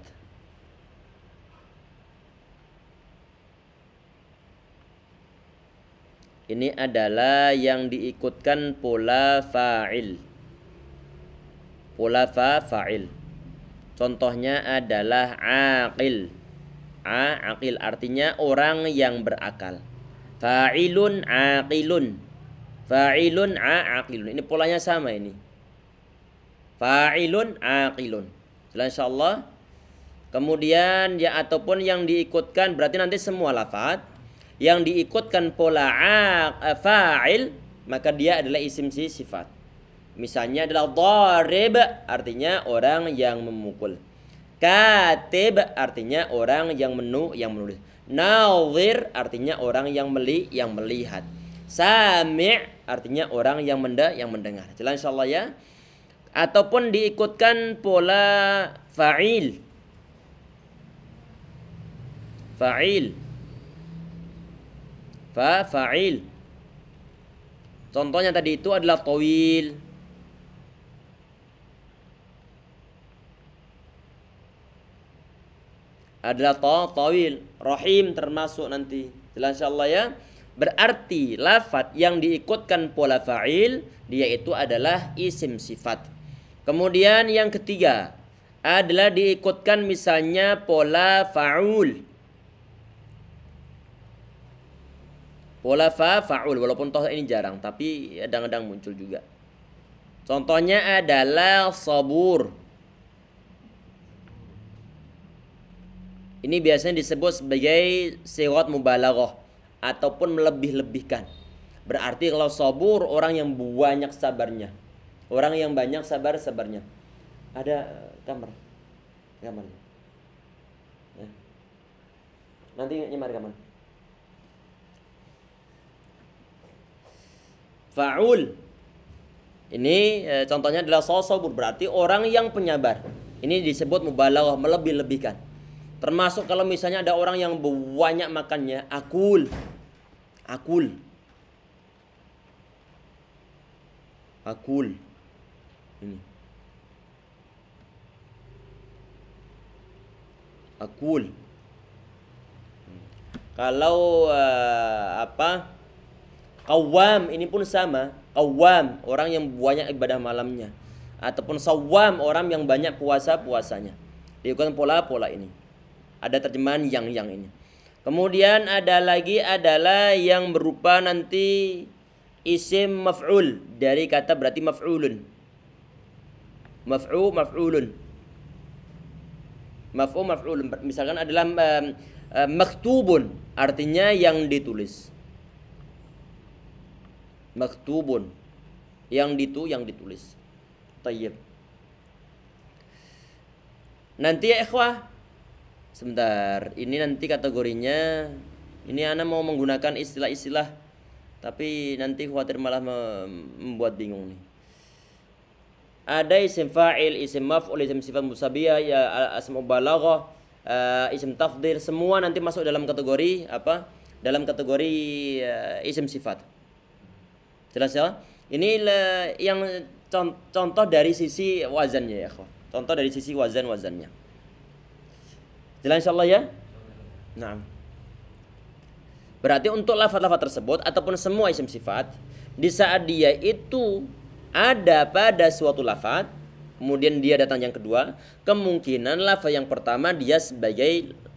Ini adalah yang diikutkan pola fa'il. Pola fa'il. Contohnya adalah aqil. Aqil artinya orang yang berakal. Fa'ilun aqilun. Fa'ilun aqilun. Ini polanya sama ini. Fa'ilun aqilun. Jelas insyaallah. Kemudian ya ataupun yang diikutkan berarti nanti semua lafaz yang diikutkan pola fa'il maka dia adalah isim sifat. Misalnya adalah dharib artinya orang yang memukul. Katib artinya orang yang menulis. Nazir artinya orang yang melihat. Sami' artinya orang yang mendengar. Jelas insyaallah ya. Ataupun diikutkan pola fa'il. Fa'il. Fa'il. Contohnya tadi itu adalah tawil. Adalah tawil. Rahim termasuk nanti. Jelas insyaallah ya. Berarti lafadz yang diikutkan pola fa'il dia itu adalah isim sifat. Kemudian yang ketiga adalah diikutkan misalnya pola fa'ul. Pola fa'ul, walaupun toh ini jarang, tapi kadang-kadang muncul juga. Contohnya adalah sabur. Ini biasanya disebut sebagai sigat mubalaghah ataupun melebih-lebihkan. Berarti kalau sabur orang yang banyak sabarnya. Orang yang banyak sabarnya. Ada kamar. Ya. Nanti nyemar kamar. Fa'ul. Ini contohnya adalah sabur, berarti orang yang penyabar. Ini disebut mubalaghah, melebih-lebihkan. Termasuk kalau misalnya ada orang yang banyak makannya, akul. Ini. Akul. Kalau qawwam, ini pun sama. Qawwam, orang yang banyak ibadah malamnya. Ataupun sawwam, orang yang banyak puasanya. Diikuti pola-pola ini. Ada terjemahan yang ini. Kemudian ada lagi adalah yang berupa nanti isim maf'ul, dari kata berarti maf'ulun. Maf'ulun. Misalkan adalah maktubun, artinya yang ditulis. Maktubun, yang ditulis. Tayyib. Nanti ya ikhwah, sebentar, ini nanti kategorinya, ini ana mau menggunakan istilah-istilah, tapi nanti khawatir malah membuat bingung nih. Ada isim fa'il, isim maf'ul, isim sifat musabiyah, ya asma balaghah, isim tafdhil, semua nanti masuk dalam kategori apa? Dalam kategori isim sifat. Jelas ya? Ini yang contoh dari sisi wazannya ya, ikhwan. Contoh dari sisi wazannya. Jelas insyaallah ya? Nah. Berarti untuk lafaz-lafaz tersebut ataupun semua isim sifat, di saat dia itu ada pada suatu lafaz, kemudian dia datang yang kedua, kemungkinan lafaz yang pertama dia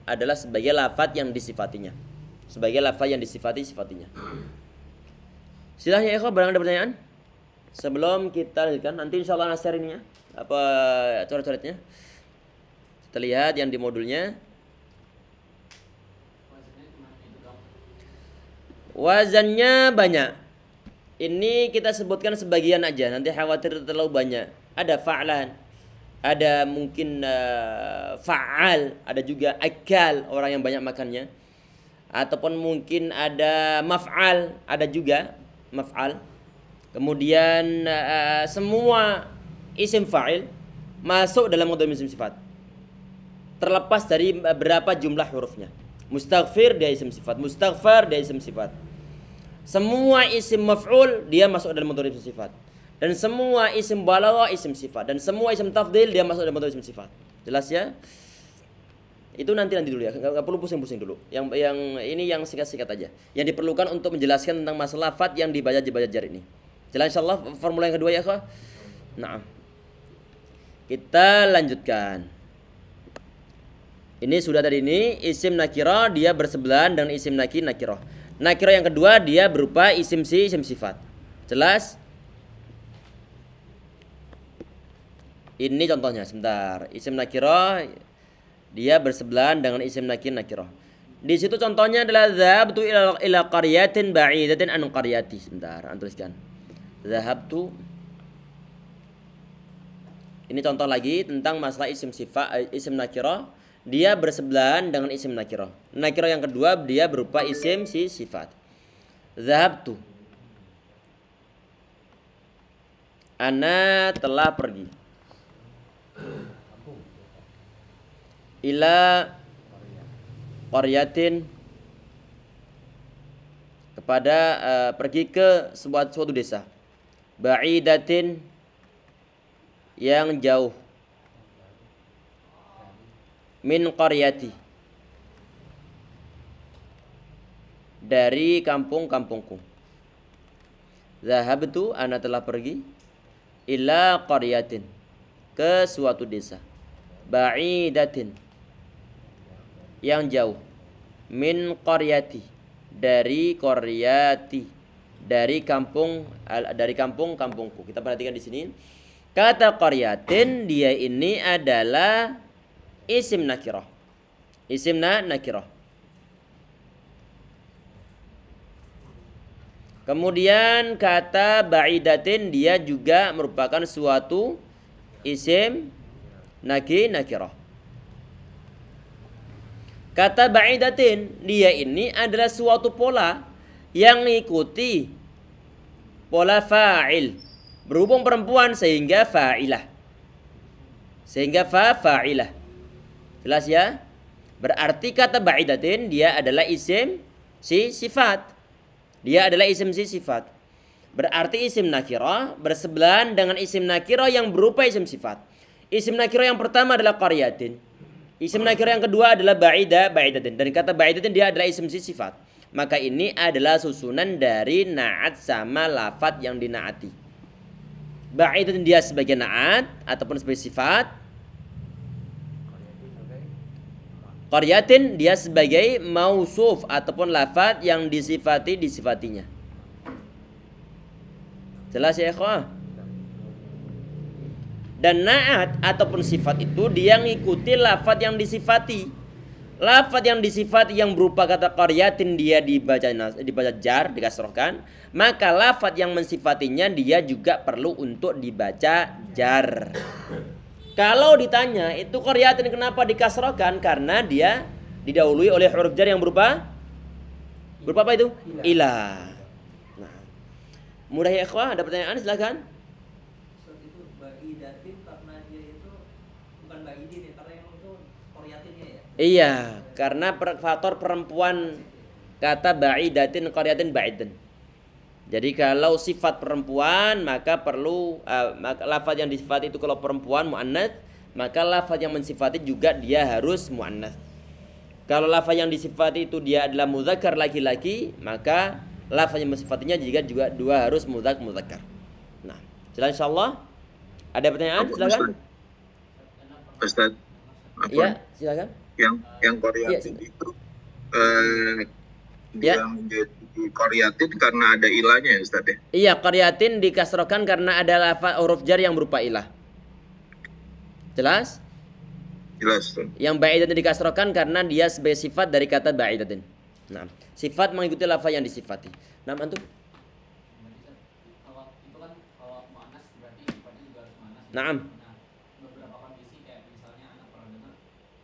adalah sebagai lafaz yang disifatinya. Sebagai lafaz yang disifatinya. Silahkan ya ikhwan, barang ada pertanyaan? Sebelum kita lanjutkan, nanti insyaallah nasir ini ya. Apa coret-coretnya? Kita lihat yang di modulnya. Wazannya banyak. Ini kita sebutkan sebagian aja, nanti khawatir terlalu banyak. Ada fa'lan, ada mungkin fa'al, ada juga akal, orang yang banyak makannya. Ataupun mungkin ada maf'al, ada juga maf'al. Kemudian semua isim fa'il masuk dalam kategori isim sifat. Terlepas dari berapa jumlah hurufnya. Mustaghfir dia isim sifat, mustaghfar dia isim sifat. Semua isim maf'ul dia masuk dalam kategori isim sifat. Dan semua isim balaghah isim sifat, dan semua isim tafdhil dia masuk dalam kategori isim sifat. Jelas ya? Itu nanti dulu ya, nggak perlu pusing-pusing dulu. Yang ini yang singkat-singkat aja. Yang diperlukan untuk menjelaskan tentang masalah lafaz yang dibaca jar ini. Jelas insyaallah formula yang kedua ya, kah? Nah. Kita lanjutkan. Ini sudah tadi ini isim nakirah dia bersebelahan dengan isim nakirah. Nakirah yang kedua dia berupa isim sifat. Jelas? Ini contohnya sebentar. Isim nakirah dia bersebelahan dengan isim nakirah. Di situ contohnya adalah dhahabtu ila qaryatin ba'idatin an qaryati. Sebentar, tuliskan. Dhahabtu. Ini contoh lagi tentang masalah isim sifat, isim nakirah. Dia bersebelahan dengan isim nakirah. Nakirah yang kedua dia berupa isim sifat. Dhahabtu. Ana telah pergi. Ila qaryatin, kepada pergi ke suatu desa. Ba'idatin, yang jauh. Min qaryati, dari kampung-kampungku. Zahabtu, ana telah pergi. Ila qaryatin, ke suatu desa. Ba'idatin, yang jauh. Min qaryati, dari qaryati, dari kampungku. Kita perhatikan di sini. Kata qaryatin dia ini adalah isim nakirah. Isim nakirah. Kemudian kata ba'idatin dia juga merupakan suatu isim nakirah. Kata ba'idatin dia ini adalah suatu pola yang mengikuti pola fa'il. Berhubung perempuan sehingga fa'ilah. Sehingga fa'ilah. Jelas ya? Berarti kata ba'idatin dia adalah isim sifat. Dia adalah isim sifat. Berarti isim nakirah bersebelahan dengan isim nakirah yang berupa isim sifat. Isim nakirah yang pertama adalah qaryatin. Isim nakirah yang kedua adalah ba'idatin. Dan kata ba'idatin dia adalah isim sifat. Maka ini adalah susunan dari na'at sama lafat yang dinaati. Ba'idatin dia sebagai na'at ataupun sebagai sifat. Qaryatin dia sebagai mausuf ataupun lafaz yang disifatinya. Jelas ya ikhwah? Dan na'at ataupun sifat itu dia mengikuti lafaz yang disifati. Lafaz yang disifati yang berupa kata qaryatin dia dibaca jar, dikasrohkan, maka lafaz yang mensifatinya dia juga perlu untuk dibaca jar. Kalau ditanya itu qaryatin kenapa dikasrohkan? Karena dia didahului oleh huruf jar yang berupa apa itu? Ilah. Nah, mudah ya ikhwah? Ada pertanyaan silakan. Itu ba'idatin karena dia itu bukan ba'idin ya, karena yang itu qaryatinnya ya. Iya, karena faktor perempuan kata ba'idatin qaryatin ba'idin. Jadi kalau sifat perempuan maka perlu maka lafaz yang disifati itu kalau perempuan muannats, maka lafaz yang mensifati juga dia harus muannats. Kalau lafaz yang disifati itu dia adalah mudzakkar laki-laki, maka lafaz yang mensifatinya juga dua harus mudzakkar. Nah, jelas insyaallah. Ada pertanyaan? Silakan. Ustaz. Iya, silakan. Yang qaryatin itu dia menjadi qaryatin karena ada ilahnya ya Ustaz ya? Iya, qaryatin dikasrohkan karena ada lafaz huruf jar yang berupa ilah. Jelas? Jelas Ustaz. Yang ba'idatin dikasrohkan karena dia sebagai sifat dari kata ba'idatin. Nah, sifat mengikuti lafaz yang disifati. Nah, antum? Kalau itu kan kalau muannas berarti sifatnya juga harus muannas. Naam. Nah, beberapa kondisi kayak misalnya anak pernah dengar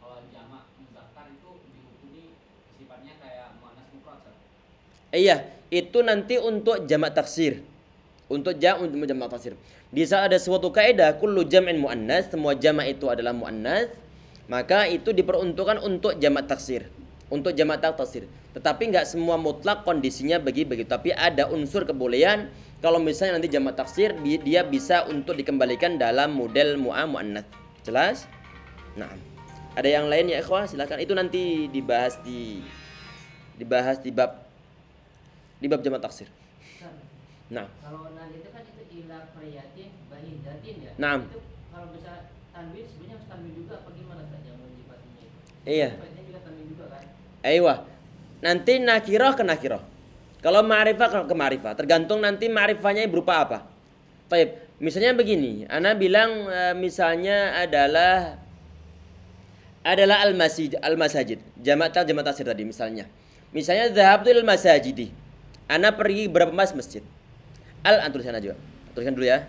kalau jamak muzakkar itu dihukumi sifatnya kayak muannas mufrad. Iya, itu nanti untuk jamak taksir. Untuk jamak taksir. Di saat ada suatu kaidah kullu jam'in muannas, semua jamak itu adalah muannas, maka itu diperuntukkan untuk jamak taksir. Untuk jamak taksir. Tetapi enggak semua mutlak kondisinya begitu, tapi ada unsur kebolehan kalau misalnya nanti jamak taksir dia bisa untuk dikembalikan dalam model muannas. Jelas? Nah, ada yang lain ya ikhwah? Silakan. Itu nanti dibahas di bab jamak taksir. Nah, Kalau nanti itu kan itu ilah qaryatin ba'idatin ya. Naam. Itu kalau bisa tanwin sebenarnya harus tanwin juga apa gimana saja mensifatinya itu? Iya. Sifatnya juga tanwin juga kan? Aywa. Nanti nakirah ke nakirah. Kalau ma'rifah ke ma'rifah, tergantung nanti ma'rifahnya berupa apa. Baik, misalnya begini, ana bilang misalnya adalah al-masajid. Jamak taksir tadi misalnya. Misalnya dhahabtu ilal masajidi. Ana pergi berapa masjid. Tuliskan aja. Tuliskan dulu ya.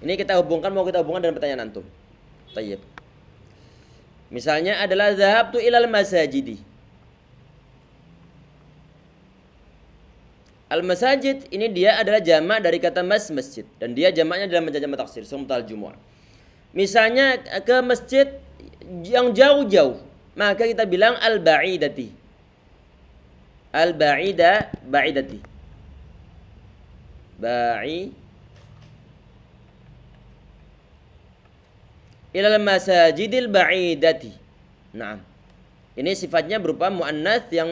Ini kita hubungkan dengan pertanyaan antum. Tayyib. Misalnya adalah dhahabtu ilal masajidi. Al-masajid ini dia adalah jamak dari kata masjid dan dia jamaknya dalam jamak taksir sumtal jumu'ah. Misalnya ke masjid yang jauh-jauh, maka kita bilang al-ba'idati. Ba'idati. Ilal masajidil ba'idati. Naam. Ini sifatnya berupa muannas yang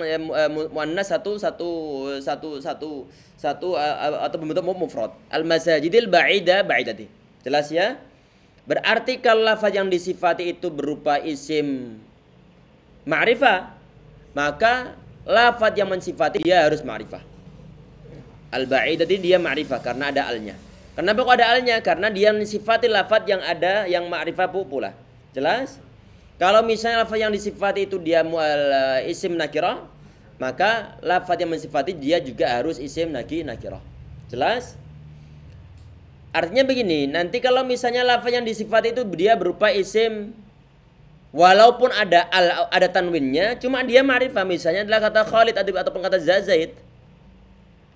muannas satu atau bentuk mufrad. Al masajidil ba'idati. Jelas ya? Berarti kalau lafaz yang disifati itu berupa isim ma'rifah, maka lafaz yang mensifati dia harus ma'rifah. Al-ba'id tadi dia ma'rifah karena ada alnya. Kenapa kok ada alnya? Karena dia mensifati lafaz yang ada yang ma'rifah pula. Jelas? Kalau misalnya lafaz yang disifati itu dia isim nakirah, maka lafaz yang mensifati dia juga harus isim nakirah. Jelas? Artinya begini, nanti kalau misalnya lafaz yang disifati itu dia berupa isim, walaupun ada tanwinnya, cuma dia ma'rifah, misalnya adalah kata Khalid ataupun kata Zaid,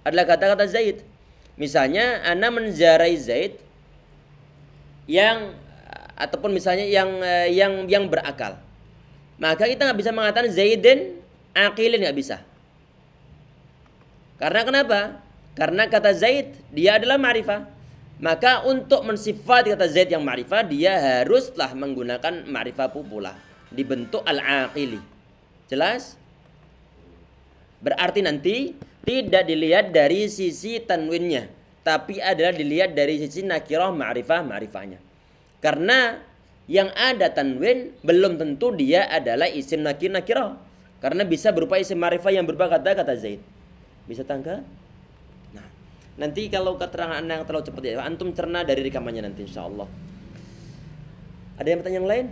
adalah kata-kata Zaid. Misalnya ana menjarai Zaid yang ataupun misalnya yang berakal, maka kita nggak bisa mengatakan Zaidin aqilin, nggak bisa. Karena kenapa? Karena kata Zaid dia adalah ma'rifah. Maka untuk mensifati kata Zaid yang ma'rifah, dia haruslah menggunakan ma'rifah pula, dibentuk al-aqili. Jelas? Berarti nanti tidak dilihat dari sisi tanwinnya, tapi adalah dilihat dari sisi nakirah ma'rifahnya. Karena yang ada tanwin belum tentu dia adalah isim nakirah. Karena bisa berupa isim ma'rifah yang berupa kata Zaid. Bisa tangkap? Nanti kalau keterangan Anda yang terlalu cepat ya, antum cerna dari rekamannya nanti insyaallah. Ada yang bertanya yang lain?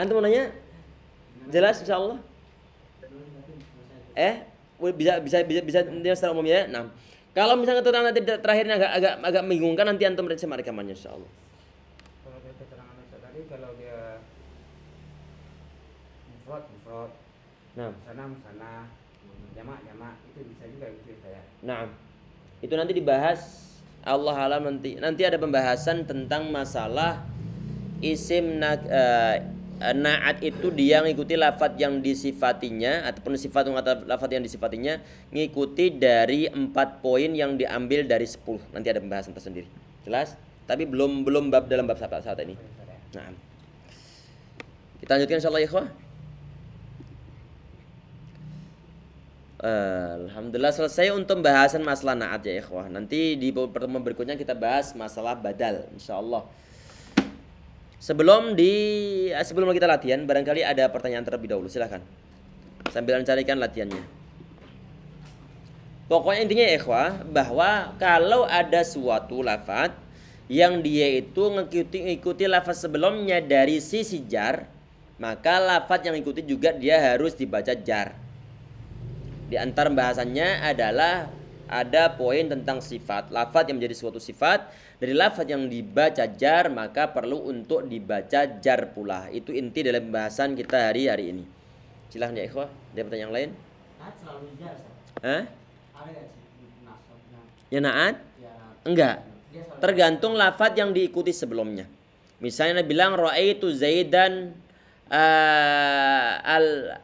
Antum mau nanya? Jelas insyaallah? Bisa dia secara umum ya. Nah, kalau misalnya keterangan nanti terakhirnya agak membingungkan, nanti antum simak rekamannya insyaallah. Kalau dari keterangan Ustaz tadi, kalau dia mufrad, Nah, sana, jamak, itu bisa juga gitu ya. nah, itu nanti dibahas Allah alam nanti ada pembahasan tentang masalah isim na'at itu dia ngikuti lafadz yang disifatinya ataupun sifat lafadz yang disifatinya ngikuti dari 4 poin yang diambil dari 10. Nanti ada pembahasan tersendiri. Jelas? Tapi belum bab dalam bab saat ini. Nah. Kita lanjutkan insyaallah ya ikhwah. Alhamdulillah selesai untuk pembahasan masalah na'at ya ikhwah. Nanti di pertemuan berikutnya kita bahas masalah badal insyaallah. Sebelum kita latihan, barangkali ada pertanyaan terlebih dahulu, silakan. Sambil mencarikan latihannya. Pokoknya intinya ya ikhwah, bahwa kalau ada suatu lafaz yang dia itu ngikuti lafaz sebelumnya dari sisi jar, maka lafaz yang ikuti juga dia harus dibaca jar. Di antara bahasannya adalah ada poin tentang sifat. Lafaz yang menjadi suatu sifat dari lafaz yang dibaca jar, maka perlu untuk dibaca jar pula. Itu inti dalam pembahasan kita hari ini. Silahkan ya ikhwah, ada pertanyaan lain? Naat selalu jar, Ustaz. Hah? Ada nggak sih nasabnya? Ya naat? Ya, naat. Enggak. Dia selalu Tergantung lafaz yang diikuti sebelumnya. Misalnya bilang ra'aitu Zaidan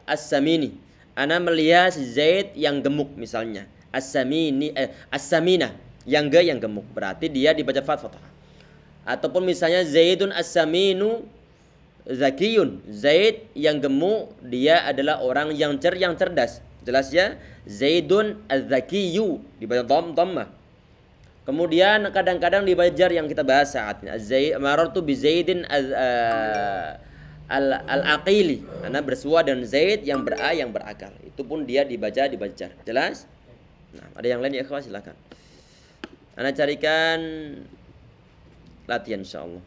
as-samini. Ana melihat Zaid yang gemuk misalnya. As-samina yang gemuk. Berarti dia dibaca fathah. Ataupun misalnya Zaidun as-saminu zakiyun. Zaid yang gemuk dia adalah orang yang cerdas. Jelas ya? Zaidun az-zakiyu dibaca dhammah. Kemudian kadang-kadang dibaca jar yang kita bahas saat ini. Marartu bi Zaidin al-aqili, karena bersua dan Zaid yang berakal. Itu pun dia dibaca jar. Jelas? Nah, ada yang lain ya ikhwah, silakan. Ana carikan latihan insyaallah.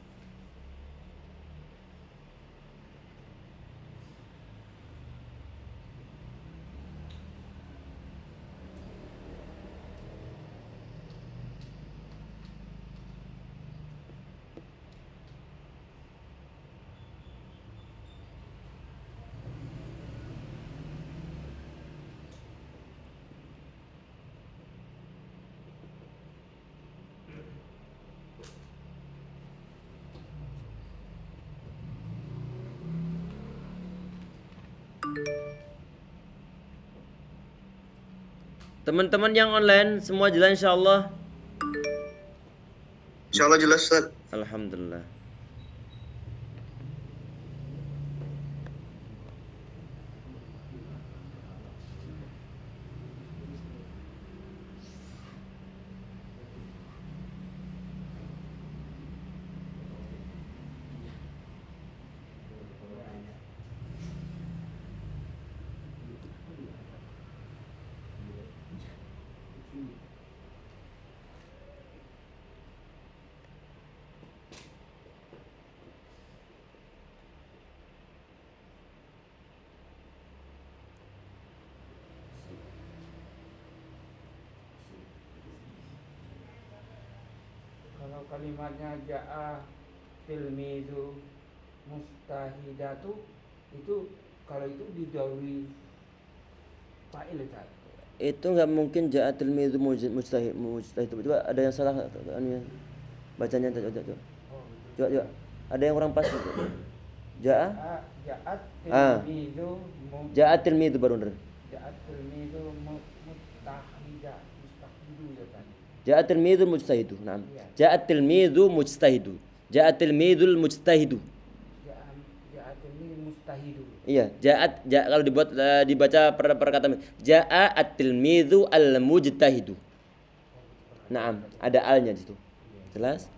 Teman-teman yang online semua jelas insyaallah. Insyaallah jelas Ustaz. Alhamdulillah. kalimatnya ja'a tilmizu mustahidatu itu kalau itu didahului fa'il Ustaz. Itu nggak mungkin ja'a tilmidzu mujtahid. Coba ada yang salah anunya. Bacanya coba. Oh, gitu. Coba. Ada yang kurang pas. Ja'a Ja'at Ah. tilmizu ja'a tilmidzu baru bener. ja'at tilmizu mustahidu ya kan. Ja'a tilmidzu mujtahidu. Naam. Iya. Ja'a tilmidzu mujtahidu. Ja'a tilmidzul mujtahidu. Ja'at tilmizu mustahidu. Iya, kalau dibaca perkataan ja'a at-tilmidzu al-mujtahidu. Naam, ada alnya di situ. Jelas?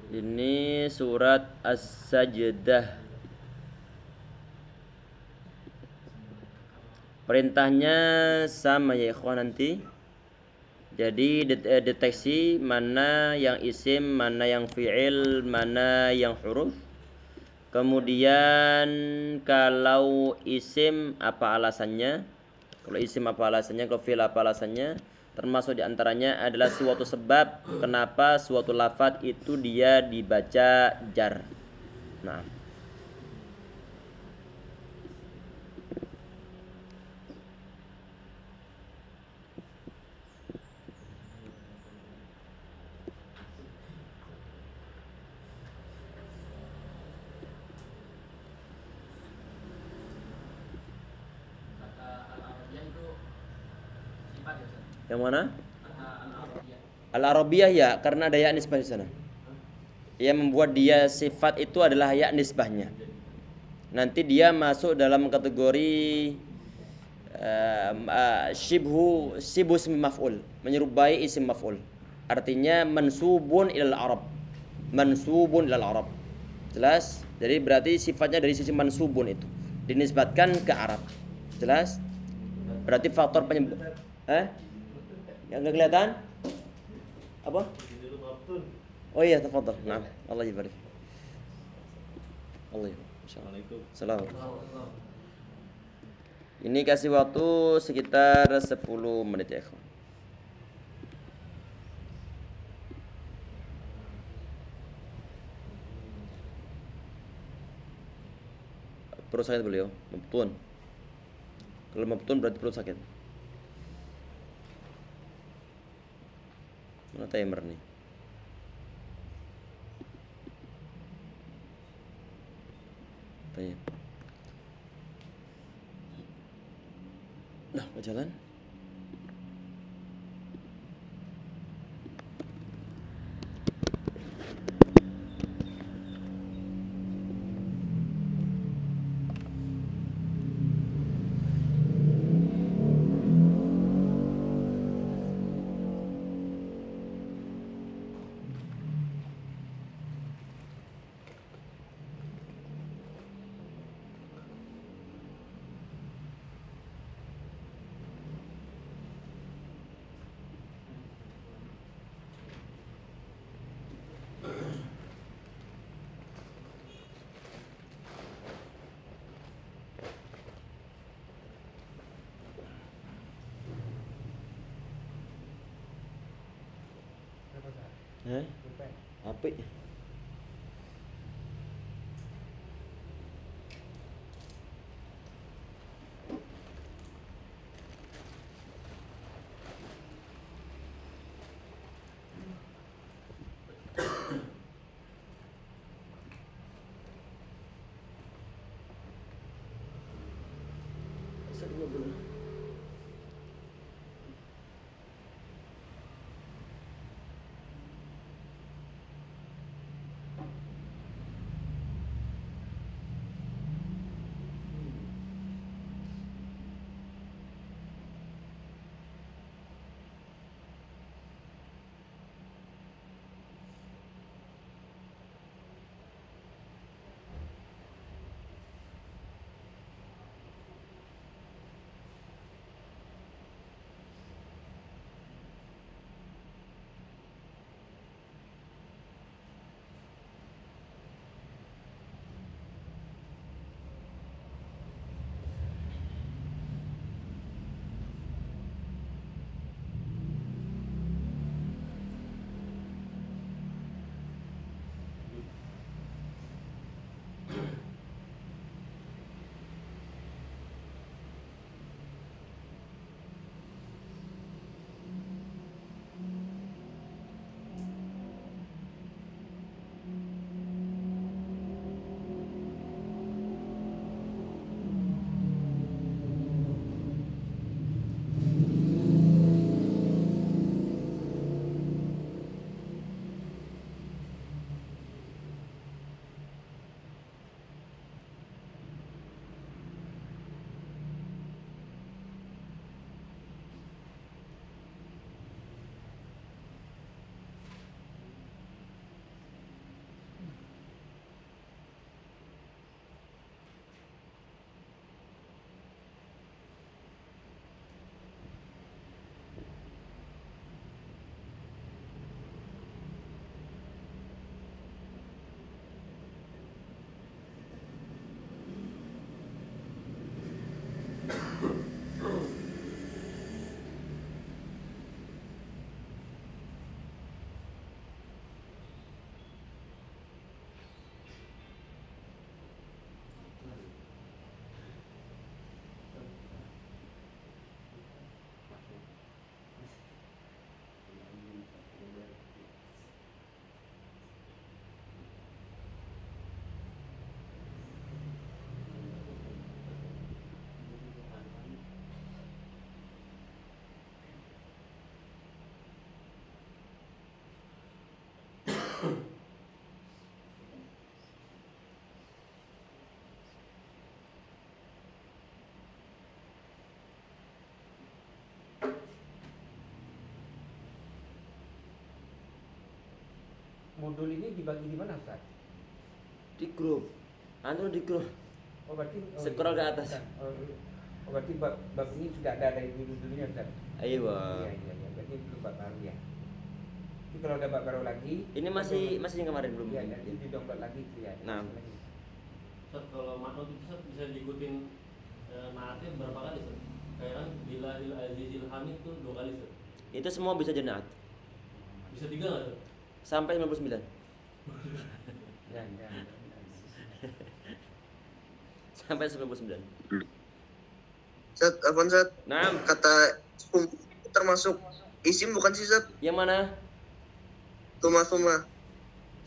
Ini surat As-Sajdah. Perintahnya sama ya ikhwan nanti. Jadi deteksi mana yang isim, mana yang fi'il, mana yang huruf. Kemudian kalau isim apa alasannya? Kalau isim apa alasannya? Kalau fi'il apa alasannya? Termasuk diantaranya adalah suatu sebab kenapa suatu lafadz itu dia dibaca jar. Nah, Kata al-arabiyah itu sifat ya Ustaz? yang mana? Kata al-arabiyah. Al-Arabiyah ya, karena ada ya nisbah di sana. Yang membuat dia sifat itu adalah ya nisbahnya. Nanti dia masuk dalam kategori shibhu ism maf'ul, menyerupai isim maf'ul. Artinya mansubun ilal Arab. Mansubun ilal Arab. Jelas? Jadi berarti sifatnya dari sisi mansubun itu dinisbatkan ke Arab. Jelas? Berarti faktor penyebab yang enggak kelihatan? Apa? Oh iya, tafadhal. Nah, Allah yabarik. Allah ya. Assalamualaikum. Salam. Ini kasih waktu sekitar 10 menit ya, ikhwan. Perut sakit beliau, mabtun. Kalau mabtun berarti perut sakit. Mana timer nih? Baik. Nah, mau jalan? Apik. Modul ini dibagi di mana, Ustaz? Di grup. Di grup. Oh, berarti Scroll ke atas. Oh, berarti bab ini sudah ada dari dulunya, Ustaz. Ayo. Iya. Berarti belum bab baru ya. Jadi kalau ada bab baru lagi, Ini masih yang kemarin belum. Iya, nanti di-download lagi itu ya. Nah. Ustaz, kalau maknot itu Ustaz bisa diikutin naatnya berapa kali Ustaz? Kayak kan Bilahil Azizil Hamid tuh 2 kali Ustaz. Itu semua bisa jadi naat. Bisa 3 nggak Ustaz? Sampai 99. Jangan. Sampai 99. Zat, apa Zat? Nah, Kata termasuk isim bukan sih Zat? yang mana? Suma.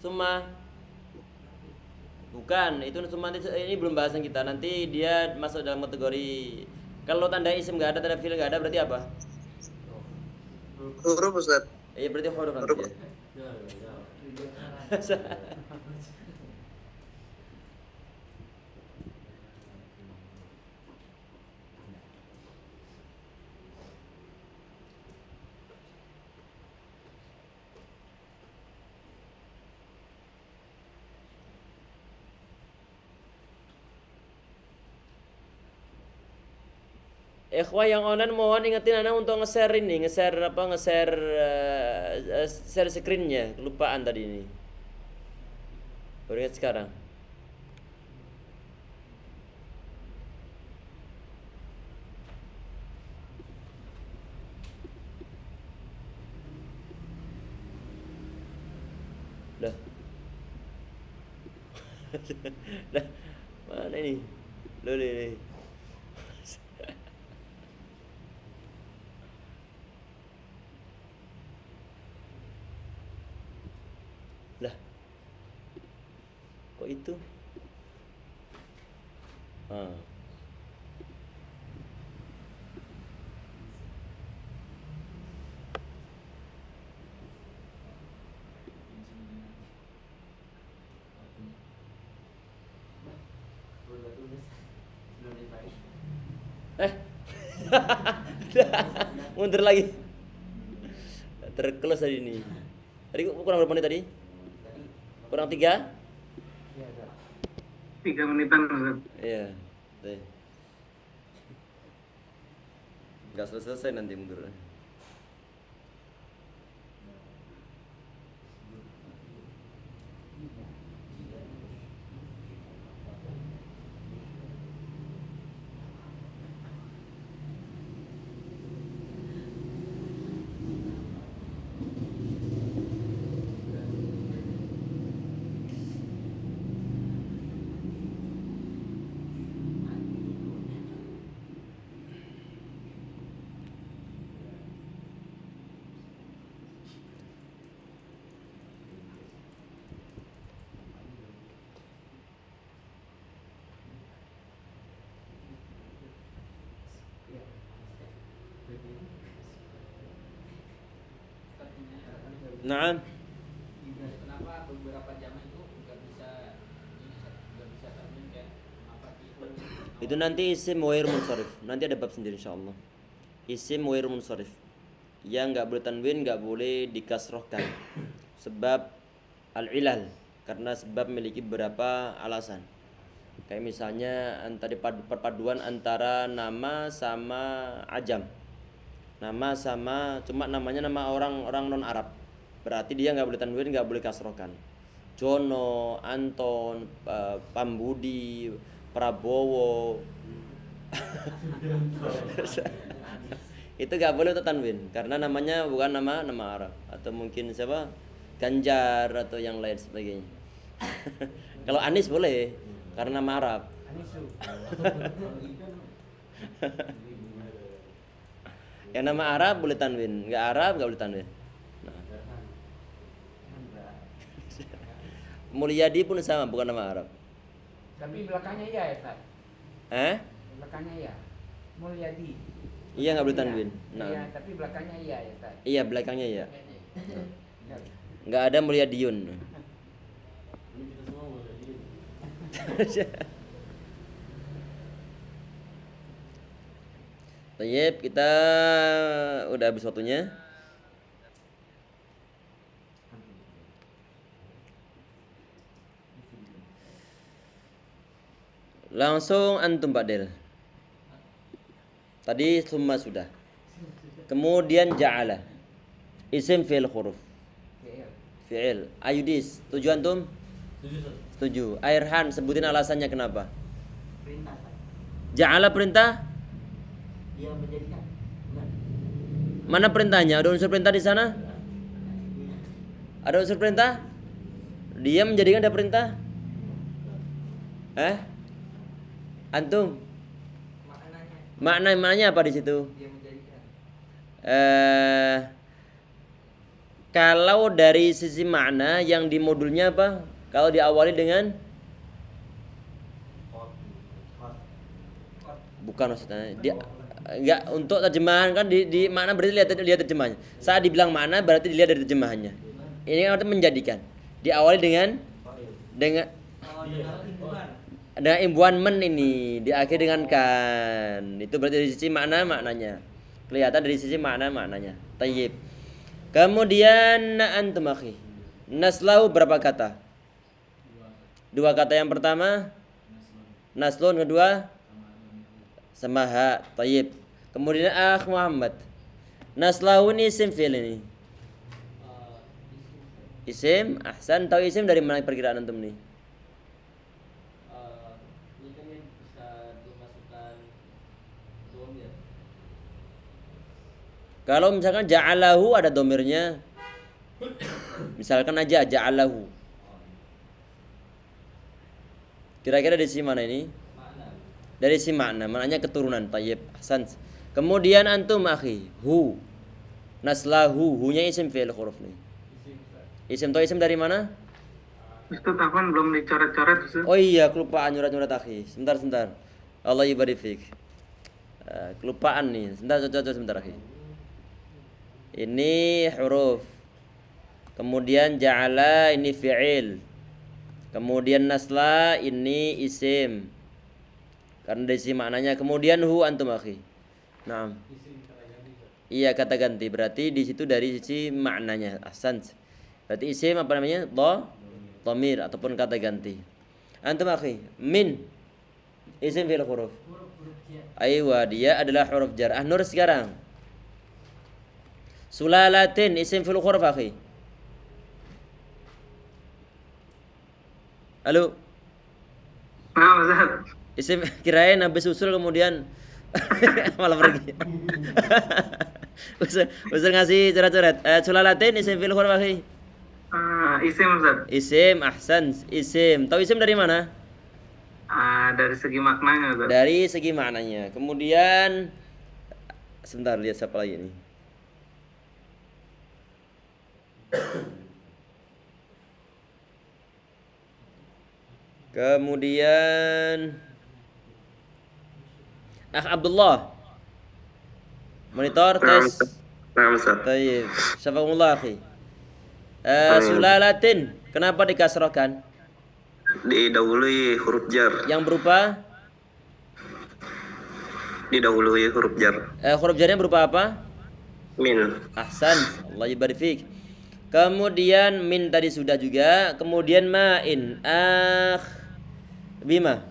Summa. Bukan, itu summa ini belum bahasan kita. Nanti dia masuk dalam kategori kalau tanda isim nggak ada, tanda fi'il nggak ada, berarti apa? Huruf Ustaz. Iya, berarti huruf nanti Huruf. ya. Ikhwah yang online mohon ingetin anak untuk nge-share ini, nge-share share screen-nya. Kelupaan tadi ini. Baru ingat sekarang. Dah. Dah. Mana ini? Loh, nih. Lah, kok itu? Mundur lagi. Terclose tadi ini. Tadi kurang berapa menit tadi? Kurang 3? Iya, Ustaz. 3 menitan Ustaz. Iya. Tuh. Gak selesai nanti mundur. Nah, Kenapa beberapa jamaah itu nggak bisa takmin kayak apa itu nanti isim wair munsharif. Nanti ada bab sendiri insyaallah. Isim wair munsharif. Yang nggak boleh tanwin, nggak boleh dikasrohkan. Sebab al-ilal, karena sebab memiliki beberapa alasan. Kayak misalnya antara perpaduan antara nama sama ajam. Nama sama cuma namanya nama orang non Arab. Berarti dia nggak boleh tanwin, nggak boleh kasrohkan. Jono, Anton, Pambudi, Prabowo. Itu nggak boleh untuk tanwin karena namanya bukan nama Arab, atau mungkin siapa? Ganjar atau yang lain sebagainya. Kalau Anis boleh karena nama Arab. Yang nama Arab boleh tanwin, nggak Arab nggak boleh tanwin. Nah. Mulyadi pun sama, bukan nama Arab. Tapi belakangnya iya ya, Ustaz. Belakangnya iya. Mulyadi. Iya nggak boleh tanwin. Iya, Nah. tapi belakangnya iya ya, Ustaz. Iya belakangnya ya. Iya. Nggak ada Mulyadiun. Ini kita semua mau jadi. Tayyib, kita udah habis waktunya. Langsung antum Pak Del. Tadi summa sudah. Kemudian ja'ala. Isim fi'il huruf. Fi'il. Ayudis, setuju antum? Setuju, Ustaz? Setuju. Airhan, sebutin alasannya kenapa? Perintah Pak. Ja'ala perintah? Dia menjadikan. Benar. Mana perintahnya? Ada unsur perintah di sana? Ada unsur perintah? Dia menjadikan ada perintah? Antum? Maknanya apa di situ? Dia menjadikan. Kalau dari sisi makna yang di modulnya apa? Kalau diawali dengan bukan maksudnya dia enggak untuk terjemahan kan di makna berarti lihat terjemahannya. Saat dibilang makna berarti dilihat dari terjemahannya. Ini kan artinya menjadikan. Diawali dengan dengan imbuhan men ini, diakhiri dengan kan. Itu berarti dari sisi maknanya. Kelihatan dari sisi maknanya. Tayyib. Kemudian antum akhi. Naslahu berapa kata? 2 kata. Yang pertama naslun, kedua samaha. Tayyib. Kemudian akh Muhammad. Naslahu ini isim fi'il ini. Isim, ahsan. Tahu isim dari mana perkiraan antum nih? Ini kan bisa dimasukkan domir. Kalau misalkan ja'alahu ada domirnya. Misalkan aja ja'alahu. Kira-kira dari sisi mana ini? Makna. Dari sisi makna, maknanya keturunan. Tayyib, ahsan. Kemudian antum akhi, hu. Naslahu, hu-nya isim fi'il huruf nih. Isim atau isim dari mana? Ustaz Afwan belum dicoret-coret Ustaz. Oh iya, kelupaan nyurat-nyurat akhi. Sebentar. Allah ibarik fik. Kelupaan nih. Sebentar akhi. Ini huruf. Kemudian ja'ala ini fi'il. Kemudian nasla ini isim. Karena dari sisi maknanya. Kemudian hu antum akhi. Naam. isim kata ganti Ustaz. Iya, kata ganti. Berarti di situ dari sisi maknanya. Ahsan. Berarti isim apa namanya? Dhamir ataupun kata ganti. Antum akhi, min isim fil huruf. Huruf jar. Aywa, dia adalah huruf jar. Nur sekarang. Sulalatin isim fil huruf akhi. Halo. Nah, Ustaz. Isim kirain habis usul kemudian malah pergi. usul ngasih coret-coret. Sulalatin isim fil huruf akhi. Isim, Ustaz. Isim, ahsan. Isim. Tahu isim dari mana? Dari segi maknanya, Ustaz. Dari segi maknanya. Kemudian sebentar, lihat siapa lagi nih. Kemudian Abdullah. Monitor tes. Nah, Ustaz. Tayyib. Syafaqullah akhi. Sulalatin. Kenapa dikasrohkan? Didahului huruf jar. Yang berupa Didahului huruf jar. huruf jarnya berupa apa? Min. Ahsan. Allah yubarik fik. Kemudian min tadi sudah juga. Kemudian ma'in. Bima.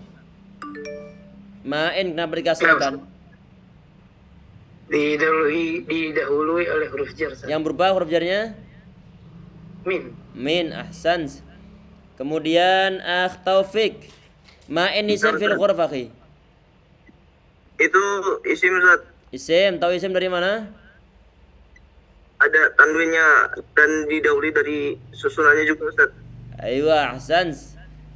Ma'in kenapa dikasrohkan? Didahului oleh huruf jar. Yang berupa huruf jarnya? Min. Min, ahsan. Kemudian Taufik. Ma'in isim fil huruf akhi. Itu isim, Ustaz. Isim, tahu isim dari mana? Ada tanwinnya dan didahului dari susunannya juga, Ustaz. Aywa, ahsan.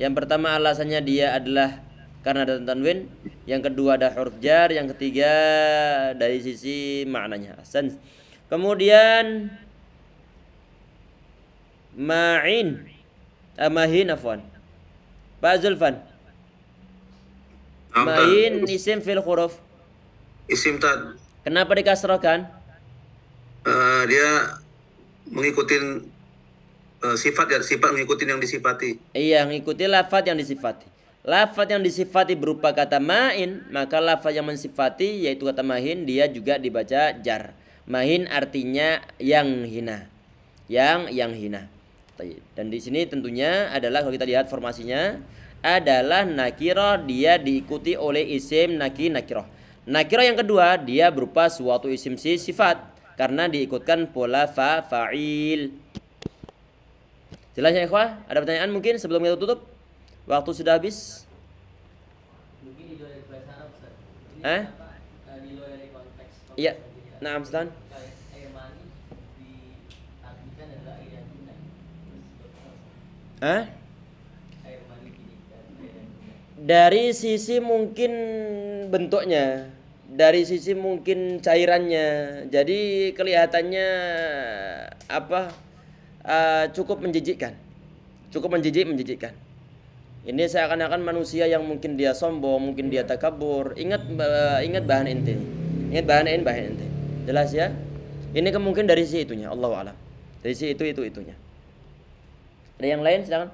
Yang pertama alasannya dia adalah karena ada tanwin, yang kedua ada huruf jar, yang ketiga dari sisi maknanya. Ahsan. Kemudian ma'in. Mahin afwan. Pak Zulfan. Mahin isim fil huruf. Isim tad. Kenapa dikasrohkan? Dia mengikuti sifat mengikuti yang disifati. Iya, mengikuti lafaz yang disifati. Lafaz yang disifati berupa kata ma'in, maka lafaz yang mensifati yaitu kata mahin dia juga dibaca jar. Mahin artinya yang hina. Yang hina. Dan di sini tentunya adalah kalau kita lihat formasinya adalah nakirah, dia diikuti oleh isim nakirah. Nakirah yang kedua dia berupa suatu isim sifat karena diikutkan pola fa'il. Jelas ya ikhwah? Ada pertanyaan mungkin sebelum kita tutup? Waktu sudah habis. Mungkin di luar bahasa Arab, Ustaz. Ini Eh? di luar dari konteks. Iya. Nah, Ustaz. Air mani diartikan adalah air yang hina. Hah? Air mani ini dan air yang hina. Dari sisi mungkin bentuknya, dari sisi mungkin cairannya, jadi kelihatannya cukup menjijikkan, menjijikkan. Ini seakan-akan manusia yang mungkin dia sombong, mungkin dia takabur. Ingat bahan inti, bahan inti. Jelas ya? Ini kemungkinan dari si itunya, Allahu a'lam. Dari si itunya. Ada yang lain silakan.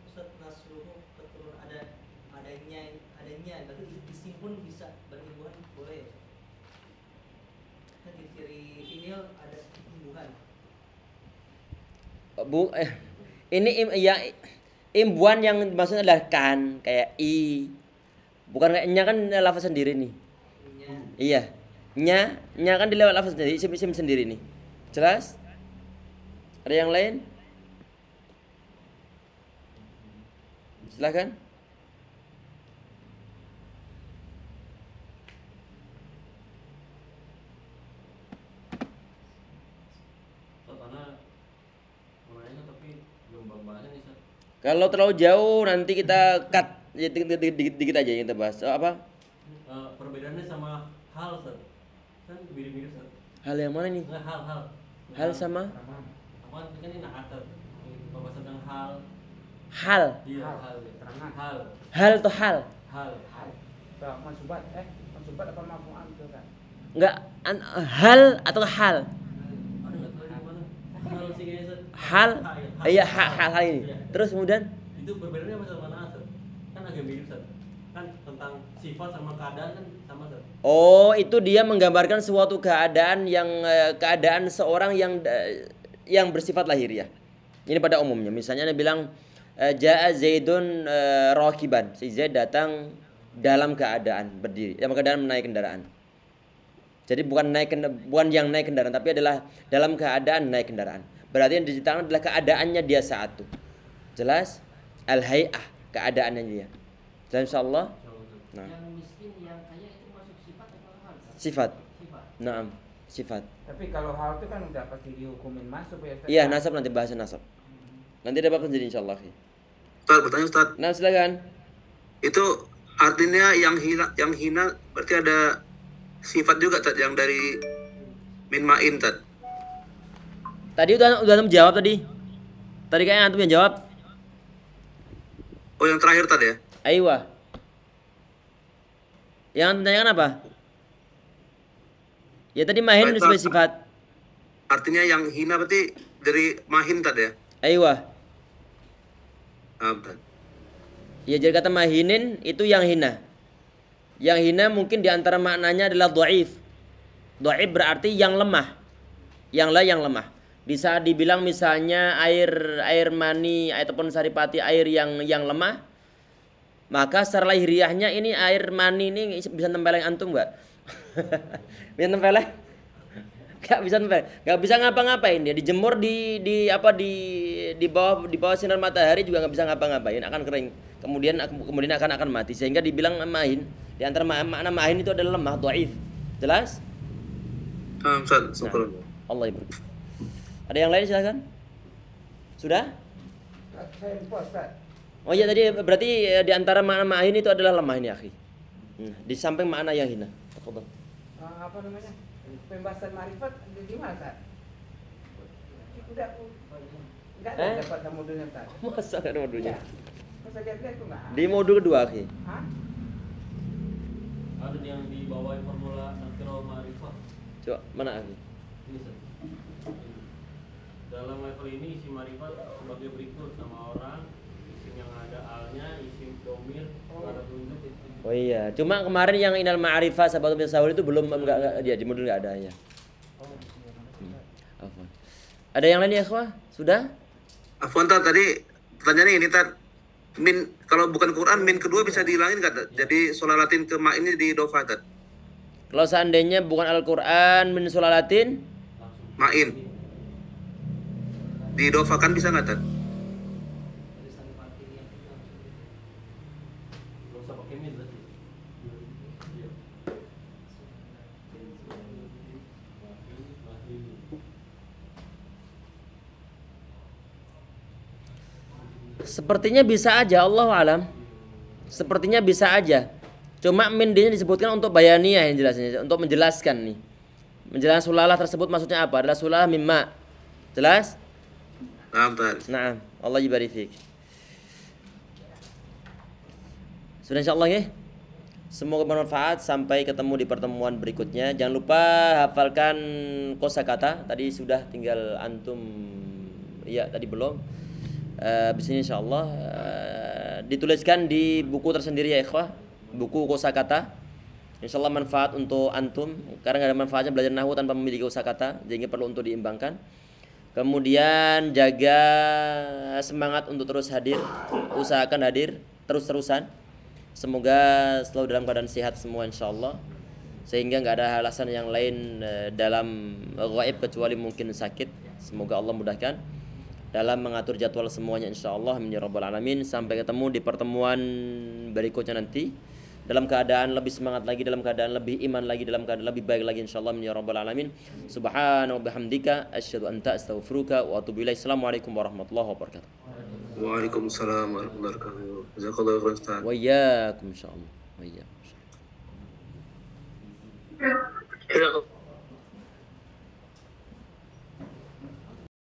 Ustaz, nasruhu keturun adanya berarti isim pun bisa berimbuhan, boleh ya? Kan di ciri fiil ada imbuhan. Ini imbuhan yang maksudnya adalah kan, kayak i. Bukan kayak nya, kan lafaz sendiri nih. Nya. Iya. Nya kan dilewat lafaz sendiri, isim sendiri nih. Jelas? Ada yang lain? Silakan. Karena mau nanya tapi belum bahasnya nih Ustaz. Kalau terlalu jauh nanti kita cut dikit aja yang kita bahas. Apa? Perbedaannya sama hal Ustaz. Kan mirip-mirip Ustaz. Hal yang mana nih? Enggak hal. Hal sama Apa kan ini naat Ustaz. Bahasa tentang hal. hal. Iya, Hal. hal. Keterangan. Hal. Hal atau hal? Hal. Mansubat apa maf'ul itu kan? Enggak, hal atau hal? Ada enggak tahu di mana? Hal sih kayaknya Ustaz. Hal. Iya, Hal hal ini. Iya. Terus kemudian Itu perbedaannya apa sama naat Ustaz? Kan agak mirip Ustaz. kan tentang sifat sama keadaan kan sama Ustaz. Oh, itu dia menggambarkan suatu keadaan yang keadaan seorang yang bersifat lahiriah. Ini pada umumnya. Misalnya dia bilang jaa Zaidun rakiban. Si Zaid datang dalam keadaan berdiri, dalam keadaan menaik kendaraan. Jadi bukan yang naik kendaraan, tapi adalah dalam keadaan naik kendaraan. Berarti yang diceritakan adalah keadaannya dia saat itu. Jelas? Al-hay'ah, keadaannya dia. Dan insyaallah. Nah. Yang miskin, yang kaya itu masuk sifat atau hal? Sifat. Sifat. Naam, sifat. Tapi kalau hal itu kan udah pasti dihukumin masuk ya Ustaz. Iya, nasab nanti bahasa nasab. Nanti ada bab sendiri insyaallah. Ustaz, bertanya Ustaz. Nah, silakan. Itu artinya yang hina berarti ada sifat juga Tad, yang dari min ma'in Tad. Tadi udah antum jawab tadi. Tadi kayaknya antum yang jawab. Oh, yang terakhir Tad ya? Aywa. Yang antum tanyakan apa? Ya tadi mahin Baik, sebagai Tad. sifat. Artinya yang hina berarti dari mahin Tad ya? Aywa. Tad. Ya jadi kata mahinin itu yang hina. Yang hina mungkin diantara maknanya adalah dhaif. Dhaif berarti yang lemah. Yang lemah. Bisa dibilang misalnya air mani ataupun saripati air yang lemah. Maka secara lahiriahnya ini air mani ini bisa tempeleng antum enggak? Bisa tempeleng? Gak bisa tempeleng. Gak bisa ngapa-ngapain dia. Dijemur di bawah sinar matahari juga nggak bisa ngapa-ngapain, akan kering. Kemudian akan mati, sehingga dibilang mahin. Di antara makna mahin itu adalah lemah, dhaif. Jelas? Ustaz, syukur. Allah ibu. Ada yang lain silakan. Sudah? Saya lupa Ustaz. Oh iya tadi berarti di antara makna mahin itu adalah lemah ini, akhi. Di samping makna yang hina. Tafadhal. Apa namanya? Pembahasan marifat di mana Ustaz? Udah enggak ada dapat modulnya Ustaz. Masa enggak ada modulnya? Masa lihat-lihat tuh enggak. Di modul kedua, akhi. Hah? Ada yang dibawain formula nakiro ma'rifah. Coba mana, akhi? Ini Ustaz. Dalam level ini isi ma'rifat sebagai berikut: nama orang, isim yang ada alnya, isim domir, kata tunjuk. Oh iya, cuma kemarin yang inal ma'rifah sahabat tasawuf itu belum enggak dia di modul enggak ada ya. Afwan. Ada yang lain ya, ikhwah? Sudah? Afwan Tad, tadi pertanyaannya ini Tad. Min kalau bukan Quran min kedua bisa dihilangin enggak Tad? Jadi solalatin ke ma ini di dofa Tad. Kalau seandainya bukan Al-Qur'an min sulalatin Ma'in. Didofakan bisa enggak Tad? Dari saripati yang kita Nggak usah pakai min berarti. Iya. sepertinya bisa aja, Allahu alam. Sepertinya bisa aja. Cuma min dia disebutkan untuk bayaniyah yang jelasnya, untuk menjelaskan nih. Menjelaskan sulalah tersebut maksudnya apa? Adalah sulalah mimma. Jelas? Tad. Naam. Allah yubarik fik. Sudah insyaallah ya. Semoga bermanfaat. Sampai ketemu di pertemuan berikutnya. Jangan lupa hafalkan kosakata. Tadi sudah, tinggal antum. Iya, tadi belum. Di sini insyaallah dituliskan di buku tersendiri ya ikhwah. Buku kosakata. Insyaallah manfaat untuk antum. Karena nggak ada manfaatnya belajar nahwu tanpa memiliki kosakata. Jadi perlu untuk diimbangkan. Kemudian jaga semangat untuk terus hadir. Usahakan hadir terus-terusan. Semoga selalu dalam keadaan sehat semua insyaallah. Sehingga nggak ada alasan yang lain dalam gaib kecuali mungkin sakit. Semoga Allah mudahkan dalam mengatur jadwal semuanya insyaallah. Amin ya rabbal alamin. Sampai ketemu di pertemuan berikutnya nanti dalam keadaan lebih semangat lagi, dalam keadaan lebih iman lagi, dalam keadaan lebih baik lagi insyaallah. Amin ya rabbal alamin. Subhanahu wa bihamdika asyhadu an la ilaha illa anta astaghfiruka wa atubu ilaik. Assalamualaikum warahmatullahi wabarakatuh. Waalaikumsalam warahmatullahi wabarakatuh. Jazakallahu khairan Ustaz. Wa iyyakum insyaallah. Wa iyyakum. Ya.